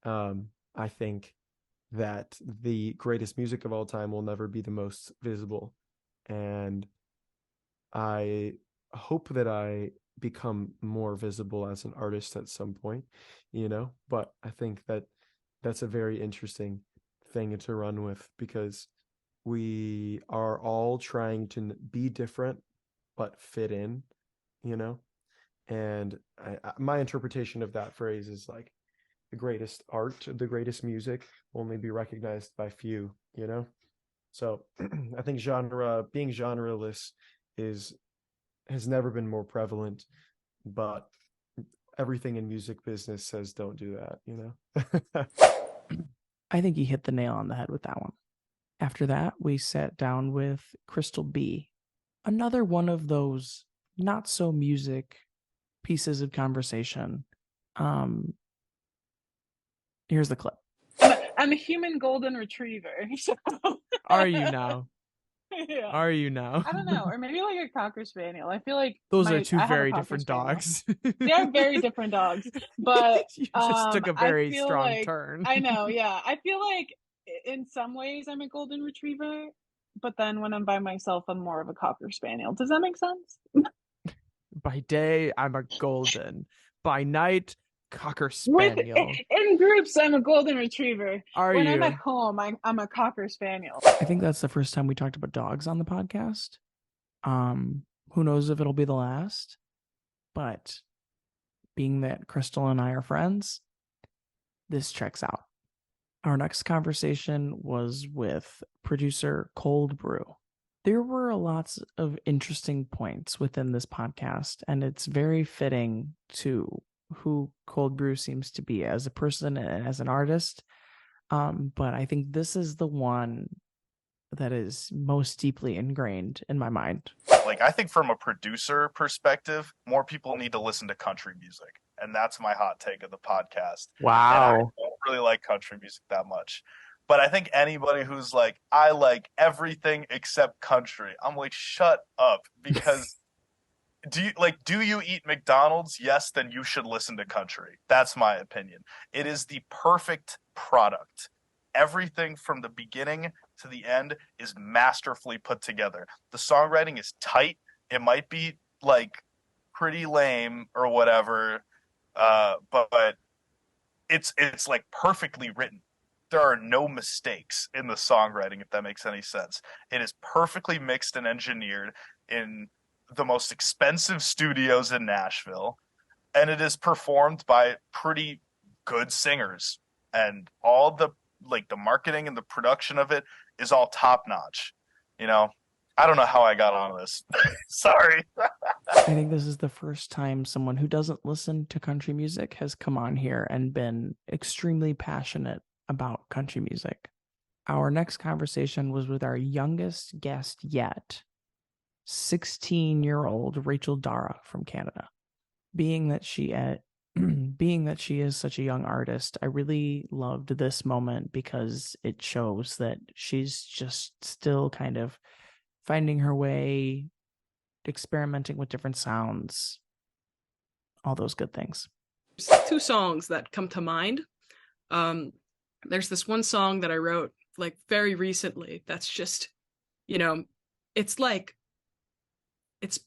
I think that the greatest music of all time will never be the most visible. And I hope that I become more visible as an artist at some point, but I think that that's a very interesting thing to run with because we are all trying to be different but fit in, and my interpretation of that phrase is like the greatest art, the greatest music only be recognized by few, so I think being genreless has never been more prevalent, but everything in music business says don't do that, I think he hit the nail on the head with that one. After that, we sat down with Crystal B, another one of those not so music pieces of conversation. Here's the clip. I'm a human golden retriever. So. Are you now? Yeah. Are you now? I don't know, or maybe like a Cocker Spaniel. I feel like those are two very different dogs. They are very different dogs, but you just took a very strong turn. I know, yeah. I feel like in some ways I'm a golden retriever, but then when I'm by myself, I'm more of a Cocker Spaniel. Does that make sense? By day, I'm a golden. By night, Cocker Spaniel. In groups, I'm a golden retriever. When you? I'm at home, I'm a Cocker Spaniel. I think that's the first time we talked about dogs on the podcast. Who knows if it'll be the last? But being that Crystal and I are friends, this checks out. Our next conversation was with producer Cold Brew. There were lots of interesting points within this podcast, and it's very fitting to who Cold Brew seems to be as a person and as an artist. But I think this is the one that is most deeply ingrained in my mind. Like, I think from a producer perspective, more people need to listen to country music. And that's my hot take of the podcast. Wow. And I don't really like country music that much. But I think anybody who's like, I like everything except country, I'm like, shut up. Because do you eat McDonald's? Yes, then you should listen to country. That's my opinion. It is the perfect product. Everything from the beginning to the end is masterfully put together. The songwriting is tight. It might be like pretty lame or whatever, but it's like perfectly written. There are no mistakes in the songwriting, if that makes any sense. It is perfectly mixed and engineered in the most expensive studios in Nashville, and it is performed by pretty good singers, and all the marketing and the production of it is all top notch. You know, I don't know how I got on this. Sorry. I think this is the first time someone who doesn't listen to country music has come on here and been extremely passionate about country music. Our next conversation was with our youngest guest yet, 16-year-old Rachel Dara from Canada. Being that she is such a young artist, I really loved this moment because it shows that she's just still kind of finding her way, experimenting with different sounds, all those good things. Two songs that come to mind. There's this one song that I wrote like very recently that's just, you know, it's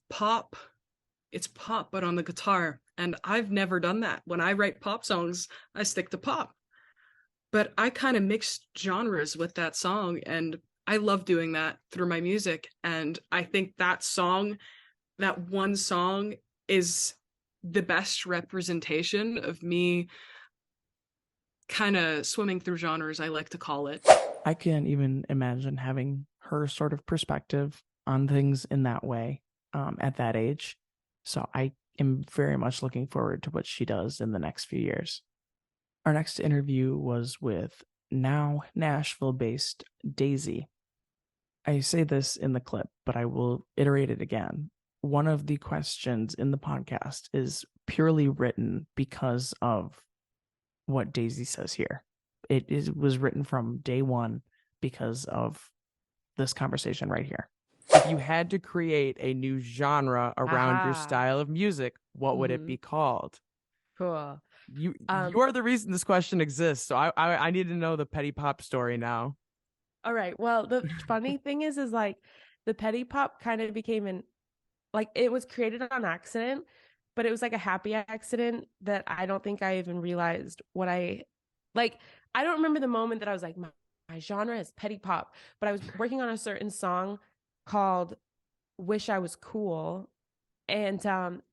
pop but on the guitar, and I've never done that. When I write pop songs, I stick to pop, but I kind of mixed genres with that song, and I love doing that through my music. And I think that one song is the best representation of me kind of swimming through genres, I like to call it. I can't even imagine having her sort of perspective on things in that way at that age. So I am very much looking forward to what she does in the next few years. Our next interview was with now Nashville-based Daisy. I say this in the clip, but I will iterate it again. One of the questions in the podcast is purely written because of what Daisy says here. It was written from day one because of this conversation right here. If you had to create a new genre around your style of music, what would it be called? Cool. You are the reason this question exists. So I need to know the Petty Pop story now. All right. Well, the funny thing is like the Petty Pop kind of became it was created on accident, but it was like a happy accident that I don't think I even realized what I don't remember the moment that I was like, my genre is Petty Pop, but I was working on a certain song called Wish I Was Cool. And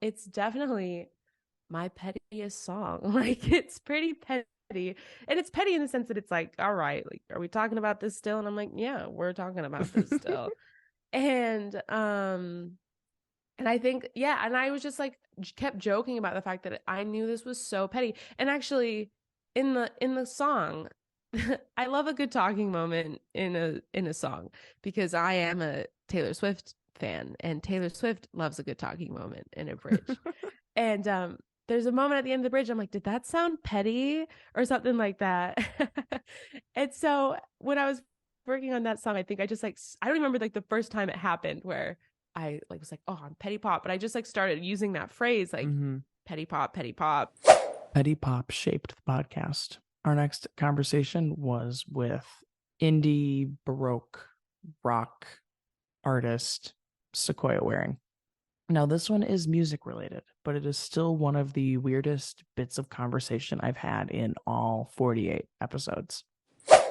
it's definitely my pettiest song. Like, it's pretty petty. And it's petty in the sense that it's like, all right, like, are we talking about this still? And I'm like, yeah, we're talking about this still. And I think, yeah, and I was just like, kept joking about the fact that I knew this was so petty. And actually, in the song, I love a good talking moment in a song because I am a Taylor Swift fan, and Taylor Swift loves a good talking moment in a bridge. And there's a moment at the end of the bridge, I'm like, did that sound petty or something like that? And so when I was working on that song, I think I just I don't remember like the first time it happened where I was like, oh, I'm Petty Pop, but I just started using that phrase like Petty Pop, Petty Pop. Petty Pop shaped the podcast. Our next conversation was with indie Baroque rock artist Sequoia Waring. Now, this one is music related, but it is still one of the weirdest bits of conversation I've had in all 48 episodes.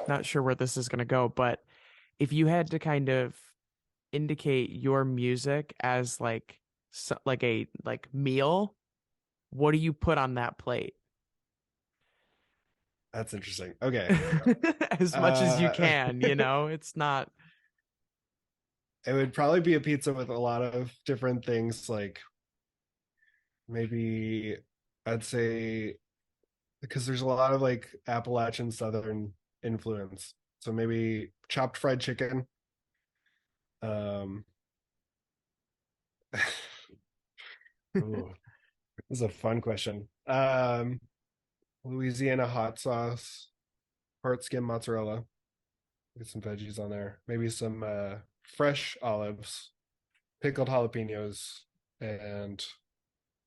Not sure where this is going to go, but if you had to kind of indicate your music as like a meal, what do you put on that plate? That's interesting. Okay. As much as you can, it's not. It would probably be a pizza with a lot of different things, like maybe I'd say, because there's a lot of like Appalachian Southern influence. So maybe chopped fried chicken. Ooh, this is a fun question. Louisiana hot sauce, part skim mozzarella. Get some veggies on there. Maybe some fresh olives, pickled jalapenos, and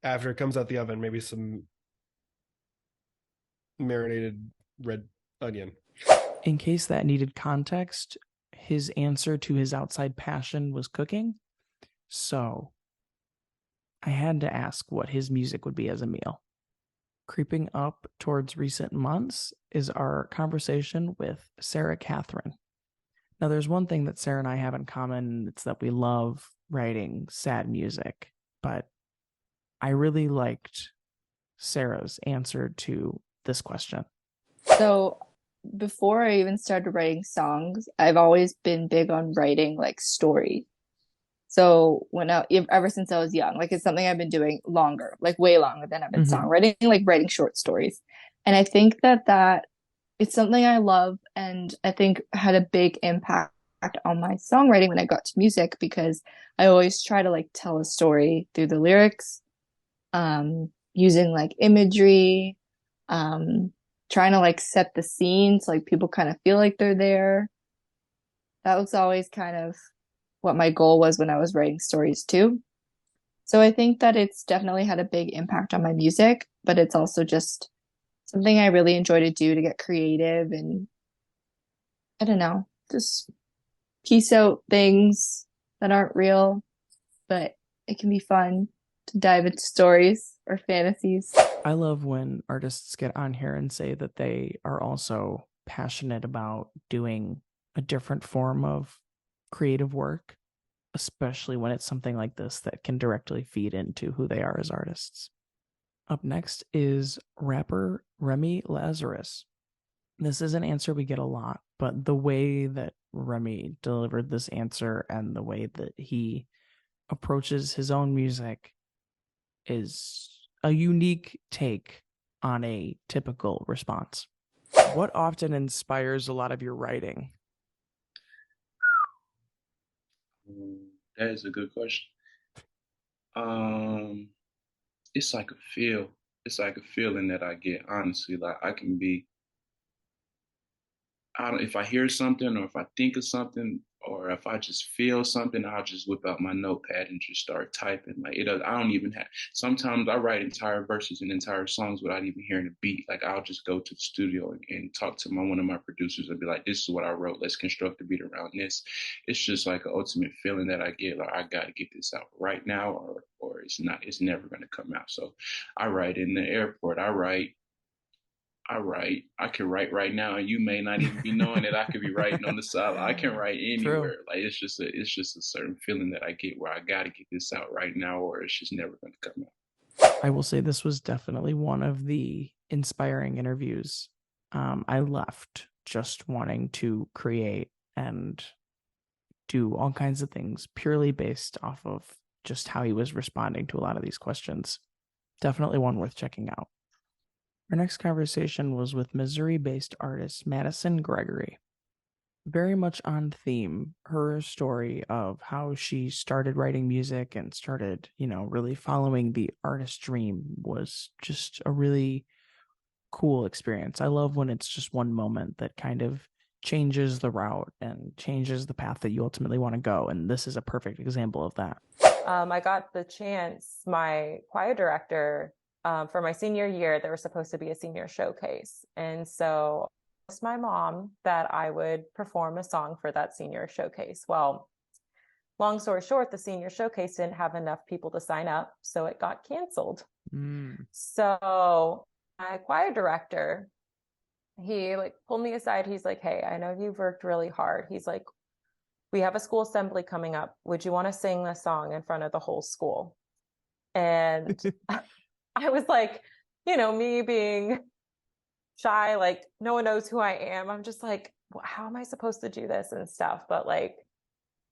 after it comes out the oven, maybe some marinated red onion. In case that needed context, his answer to his outside passion was cooking. So I had to ask what his music would be as a meal. Creeping up towards recent months is our conversation with Sarah Catherine. Now, there's one thing that Sarah and I have in common. It's that we love writing sad music, but I really liked Sarah's answer to this question. So before I even started writing songs, I've always been big on writing like stories. So ever since I was young, like it's something I've been doing longer, like way longer than I've been songwriting, like writing short stories. And I think that it's something I love, and I think had a big impact on my songwriting when I got to music, because I always try to like tell a story through the lyrics, using like imagery, trying to like set the scene so like people kind of feel like they're there. That was always kind of what my goal was when I was writing stories too. So I think that it's definitely had a big impact on my music, but it's also just something I really enjoy to do, to get creative and I don't know, just piece out things that aren't real, but it can be fun to dive into stories or fantasies. I love when artists get on here and say that they are also passionate about doing a different form of creative work, especially when it's something like this that can directly feed into who they are as artists. Up next is rapper Remy Lazarus. This is an answer we get a lot, but the way that Remy delivered this answer and the way that he approaches his own music is a unique take on a typical response. What often inspires a lot of your writing? That is a good question. It's like a feel. It's like a feeling that I get, honestly. Like I can be, if I hear something or if I think of something or if I just feel something, I'll just whip out my notepad and just start typing. Like I don't even have, sometimes I write entire verses and entire songs without even hearing a beat. Like I'll just go to the studio and talk to one of my producers and be like, this is what I wrote. Let's construct a beat around this. It's just like an ultimate feeling that I get. Like I got to get this out right now or it's never going to come out. So I write in the airport. I can write right now, and you may not even be knowing it. I could be writing on the side. I can write anywhere. True. Like it's just a certain feeling that I get where I got to get this out right now, or it's just never going to come out. I will say this was definitely one of the inspiring interviews. I left just wanting to create and do all kinds of things purely based off of just how he was responding to a lot of these questions. Definitely one worth checking out. Our next conversation was with Missouri-based artist Madison Gregory. Very much on theme, her story of how she started writing music and started, really following the artist dream was just a really cool experience. I love when it's just one moment that kind of changes the route and changes the path that you ultimately want to go. And this is a perfect example of that. I got the chance, my choir director, for my senior year, there was supposed to be a senior showcase. And so I asked my mom that I would perform a song for that senior showcase. Well, long story short, the senior showcase didn't have enough people to sign up, so it got canceled. So my choir director, he pulled me aside. He's like, hey, I know you've worked really hard. He's like, we have a school assembly coming up. Would you want to sing this song in front of the whole school? And I was like, me being shy, like no one knows who I am. I'm just like, well, how am I supposed to do this and stuff? But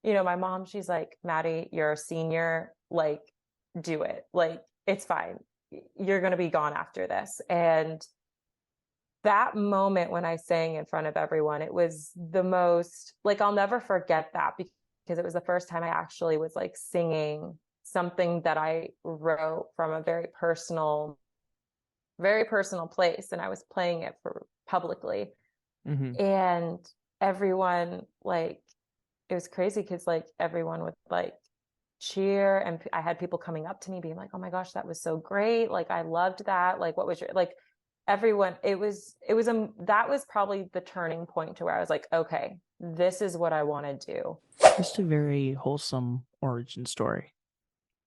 my mom, she's like, Maddie, you're a senior, do it. It's fine. You're going to be gone after this. And that moment when I sang in front of everyone, it was the most, I'll never forget that because it was the first time I actually was singing something that I wrote from a very personal place, and I was playing it for publicly. And everyone, it was crazy because everyone would cheer, and I had people coming up to me being like, oh my gosh, that was so great, I loved that, what was your everyone, that was probably the turning point to where I was like, okay, this is what I want to do. Just a very wholesome origin story.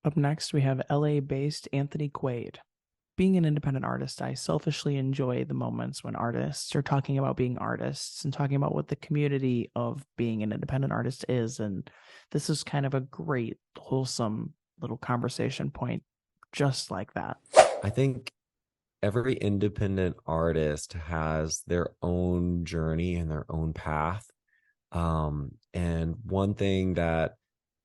Up next, we have LA-based Anthony Quaid. being an independent artist, I selfishly enjoy the moments when artists are talking about being artists and talking about what the community of being an independent artist is. And this is kind of a great, wholesome little conversation point just like that. I think every independent artist has their own journey and their own path. And one thing that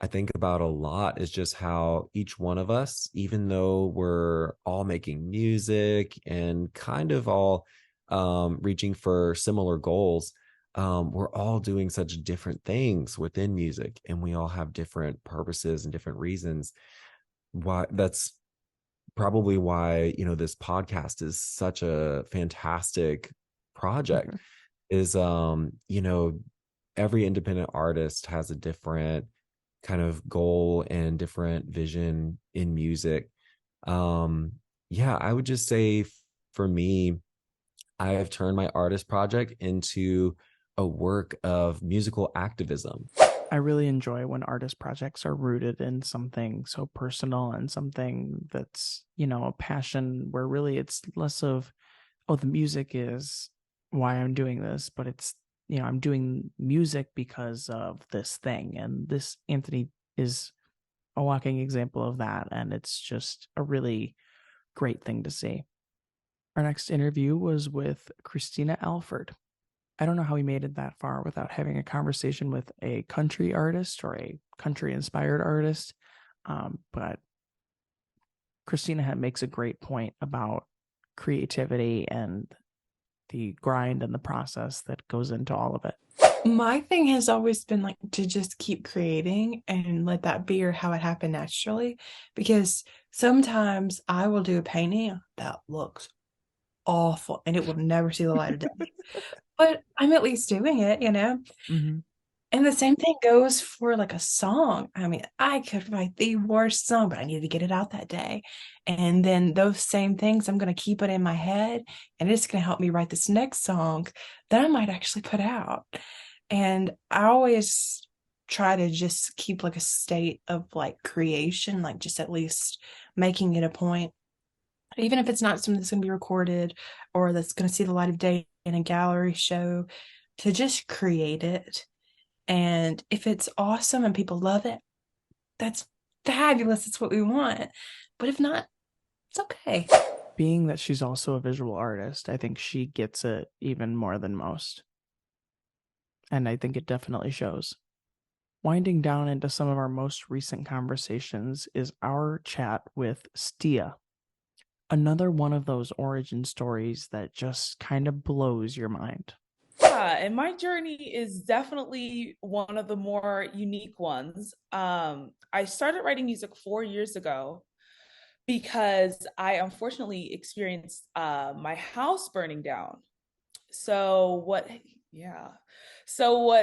I think about a lot is just how each one of us, even though we're all making music and kind of all reaching for similar goals, we're all doing such different things within music, and we all have different purposes and different reasons. Why that's probably why, you know, this podcast is such a fantastic project. Is you know, every independent artist has a different kind of goal and different vision in music. Yeah, I would just say for me, I have turned my artist project into a work of musical activism. I really enjoy when artist projects are rooted in something so personal and something that's, you know, a passion, where really it's less of, oh, the music is why I'm doing this, but it's, you know, I'm doing music because of this thing. And this Anthony is a walking example of that. And it's just a really great thing to see. Our next interview was with Christina Alford. I don't know how we made it that far without having a conversation with a country artist or a country inspired artist. But Christina makes a great point about creativity and the grind and the process that goes into all of it. My thing has always been like to just keep creating and let that be or how it happened naturally, because sometimes I will do a painting that looks awful and it will never see the light of day, but I'm at least doing it, you know. And the same thing goes for like a song. I mean, I could write the worst song, but I need to get it out that day. And then those same things, I'm going to keep it in my head, and it's going to help me write this next song that I might actually put out. And I always try to just keep like a state of like creation, like just at least making it a point, even if it's not something that's going to be recorded or that's going to see the light of day in a gallery show, to just create it. And if it's awesome and people love it, that's fabulous. It's what we want. But if not, it's okay. Being that she's also a visual artist, I think she gets it even more than most. And I think it definitely shows. Winding down into some of our most recent conversations is our chat with Stia. Another one of those origin stories that just kind of blows your mind. Yeah, and my journey is definitely one of the more unique ones. I started writing music 4 years ago because I unfortunately experienced my house burning down. So what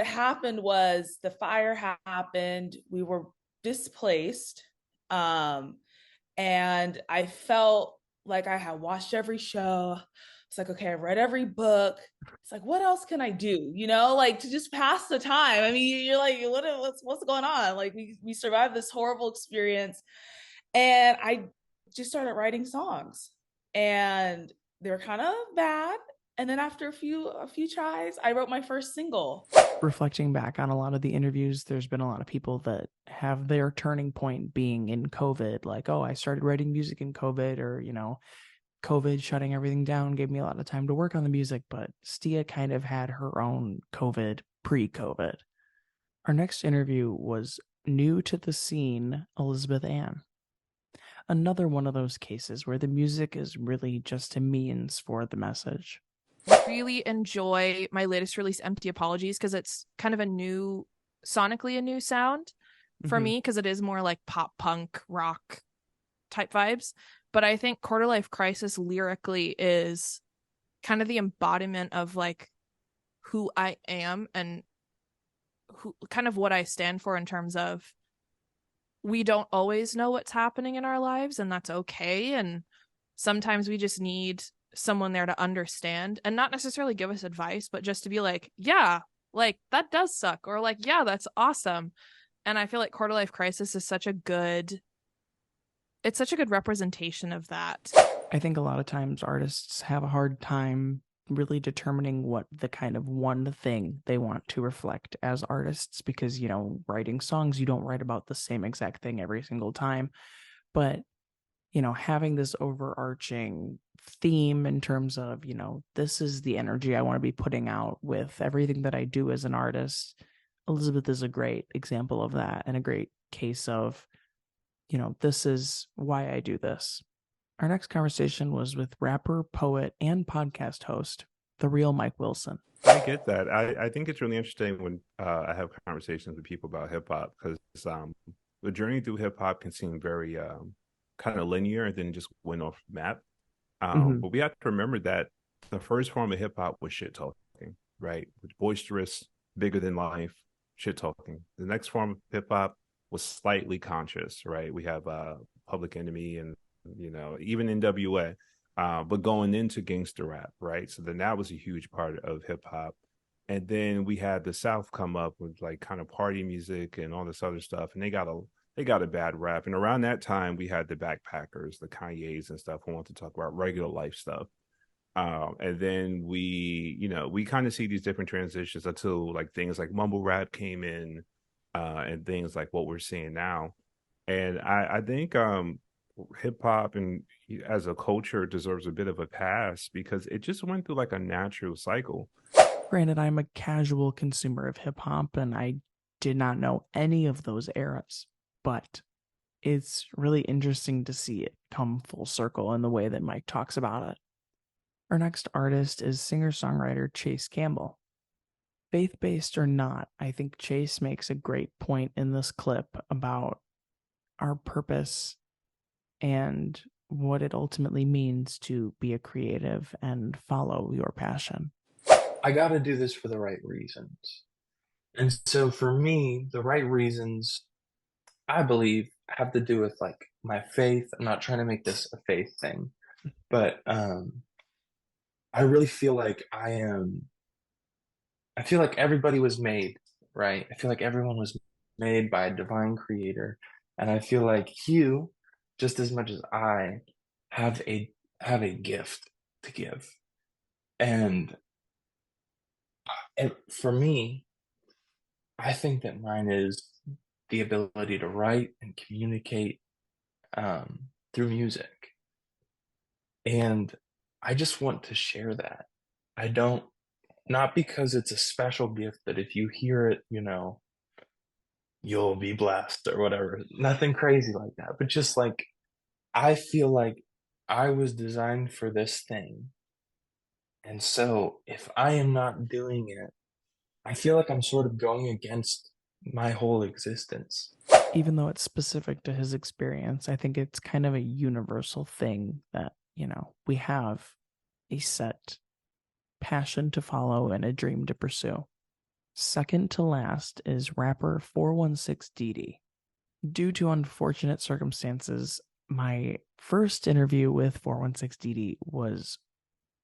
happened was the fire happened, we were displaced, and I felt like I had watched every show. It's like, okay, I've read every book. It's like, what else can I do? You know, like to just pass the time. I mean, you're like, what's going on? Like we survived this horrible experience, and I just started writing songs, and they were kind of bad. And then after a few tries, I wrote my first single. Reflecting back on a lot of the interviews, there's been a lot of people that have their turning point being in COVID. Like, oh, I started writing music in COVID, or, you know, COVID shutting everything down gave me a lot of time to work on the music. But Stia kind of had her own COVID pre-COVID. Our next interview was new to the scene, Elizabeth Ann. Another one of those cases where the music is really just a means for the message. I really enjoy my latest release, Empty Apologies, because it's kind of sonically a new sound for me, because it is more like pop punk rock type vibes. But I think Quarter Life Crisis lyrically is kind of the embodiment of like who I am and who kind of what I stand for, in terms of we don't always know what's happening in our lives, and that's okay. And sometimes we just need someone there to understand and not necessarily give us advice, but just to be like, yeah, like that does suck, or like, yeah, that's awesome. And I feel like Quarter Life Crisis is such a good representation of that. I think a lot of times artists have a hard time really determining what the kind of one thing they want to reflect as artists, because, you know, writing songs, you don't write about the same exact thing every single time. But, you know, having this overarching theme in terms of, you know, this is the energy I want to be putting out with everything that I do as an artist. Elizabeth is a great example of that, and a great case of, you know, this is why I do this. Our next conversation was with rapper, poet, and podcast host, the real Mike Wilson. I get that. I think it's really interesting when I have conversations with people about hip hop, because the journey through hip hop can seem very kind of linear and then just went off map. But we have to remember that the first form of hip hop was shit talking, right? Boisterous, bigger than life, shit talking. The next form of hip hop was slightly conscious, right? We have Public Enemy and, you know, even NWA, but going into gangster rap, right? So then that was a huge part of hip hop. And then we had the South come up with like kind of party music and all this other stuff, and they got a bad rap. And around that time, we had the Backpackers, the Kanyes and stuff who want to talk about regular life stuff. And then we kind of see these different transitions until like things like mumble rap came in, and things like what we're seeing now. And I think hip hop and as a culture deserves a bit of a pass because it just went through like a natural cycle. Granted, I'm a casual consumer of hip hop and I did not know any of those eras, but it's really interesting to see it come full circle in the way that Mike talks about it. Our next artist is singer-songwriter Chase Campbell. Faith-based or not, I think Chase makes a great point in this clip about our purpose and what it ultimately means to be a creative and follow your passion. I got to do this for the right reasons. And so for me, the right reasons, I believe, have to do with like my faith. I'm not trying to make this a faith thing, but I really feel like I feel like everybody was made, right? I feel like everyone was made by a divine creator. And I feel like you, just as much as I, have a gift to give. And for me, I think that mine is the ability to write and communicate through music. And I just want to share that. Not because it's a special gift that if you hear it, you know, you'll be blessed or whatever. Nothing crazy like that. But just like, I feel like I was designed for this thing. And so if I am not doing it, I feel like I'm sort of going against my whole existence. Even though it's specific to his experience, I think it's kind of a universal thing that, you know, we have a set passion to follow and a dream to pursue. Second to last is rapper 416DD. Due to unfortunate circumstances, my first interview with 416DD was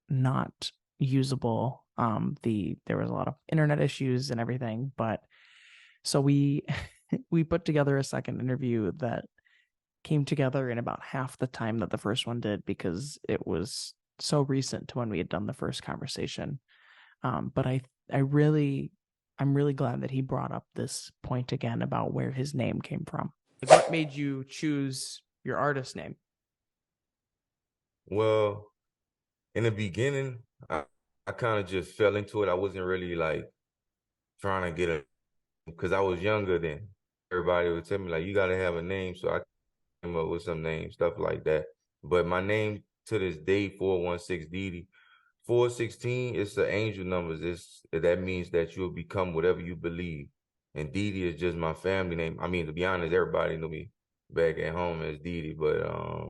not usable. There was a lot of internet issues and everything, but so we put together a second interview that came together in about half the time that the first one did because it was so recent to when we had done the first conversation. But I'm really glad that he brought up this point again about where his name came from. What made you choose your artist name? Well, in the beginning, I kind of just fell into it. I wasn't really like trying to get a, because I was younger then. Everybody would tell me like, you got to have a name. So I came up with some names, stuff like that. But my name to this day, 416DD, 416 is the angel numbers. That means that you'll become whatever you believe. And Didi is just my family name. I mean, to be honest, everybody knew me back at home as Didi, but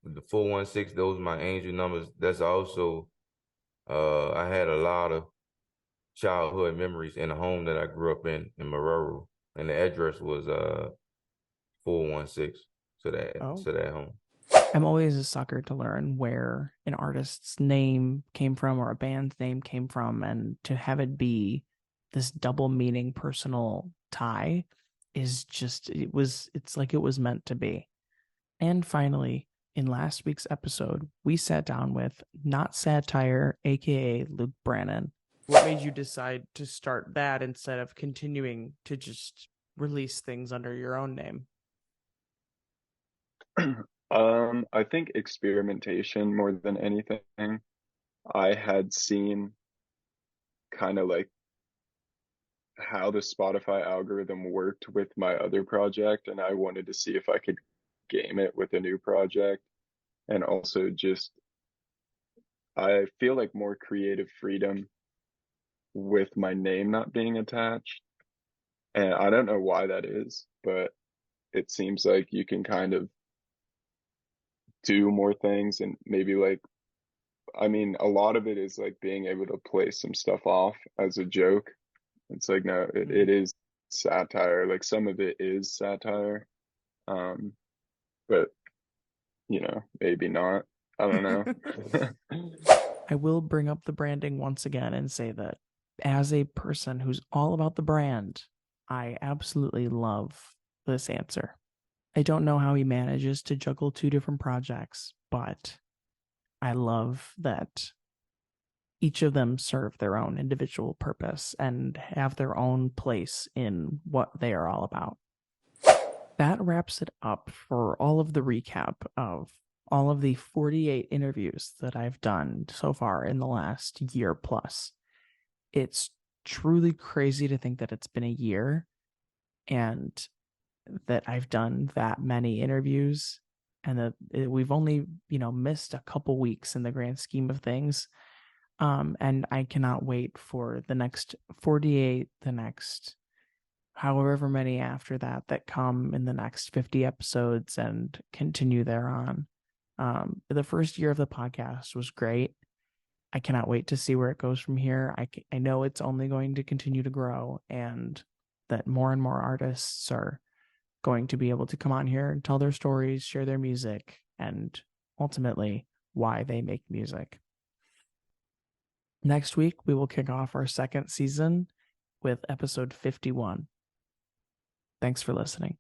the 416, those are my angel numbers. That's also, I had a lot of childhood memories in the home that I grew up in Maruru, and the address was 416 to that home. I'm always a sucker to learn where an artist's name came from or a band's name came from, and to have it be this double meaning personal tie is just, it's like it was meant to be. And finally, in last week's episode, we sat down with Not Satire, aka Luke Brannon. What made you decide to start that instead of continuing to just release things under your own name? I think experimentation more than anything. I had seen kind of like how the Spotify algorithm worked with my other project, and I wanted to see if I could game it with a new project. And also just I feel like more creative freedom with my name not being attached. And I don't know why that is, but it seems like you can kind of do more things and maybe like, I mean, a lot of it is like being able to play some stuff off as a joke. It's like, no, it is satire. Like some of it is satire. But you know, maybe not. I don't know. I will bring up the branding once again and say that as a person who's all about the brand, I absolutely love this answer. I don't know how he manages to juggle 2 different projects, but I love that each of them serve their own individual purpose and have their own place in what they are all about. That wraps it up for all of the recap of all of the 48 interviews that I've done so far in the last year plus. It's truly crazy to think that it's been a year and that I've done that many interviews and that we've only, missed a couple weeks in the grand scheme of things. And I cannot wait for the next 48, the next however many after that come in the next 50 episodes and continue thereon. The first year of the podcast was great. I cannot wait to see where it goes from here. I know it's only going to continue to grow and that more and more artists are going to be able to come on here and tell their stories, share their music, and ultimately why they make music. Next week, we will kick off our second season with episode 51. Thanks for listening.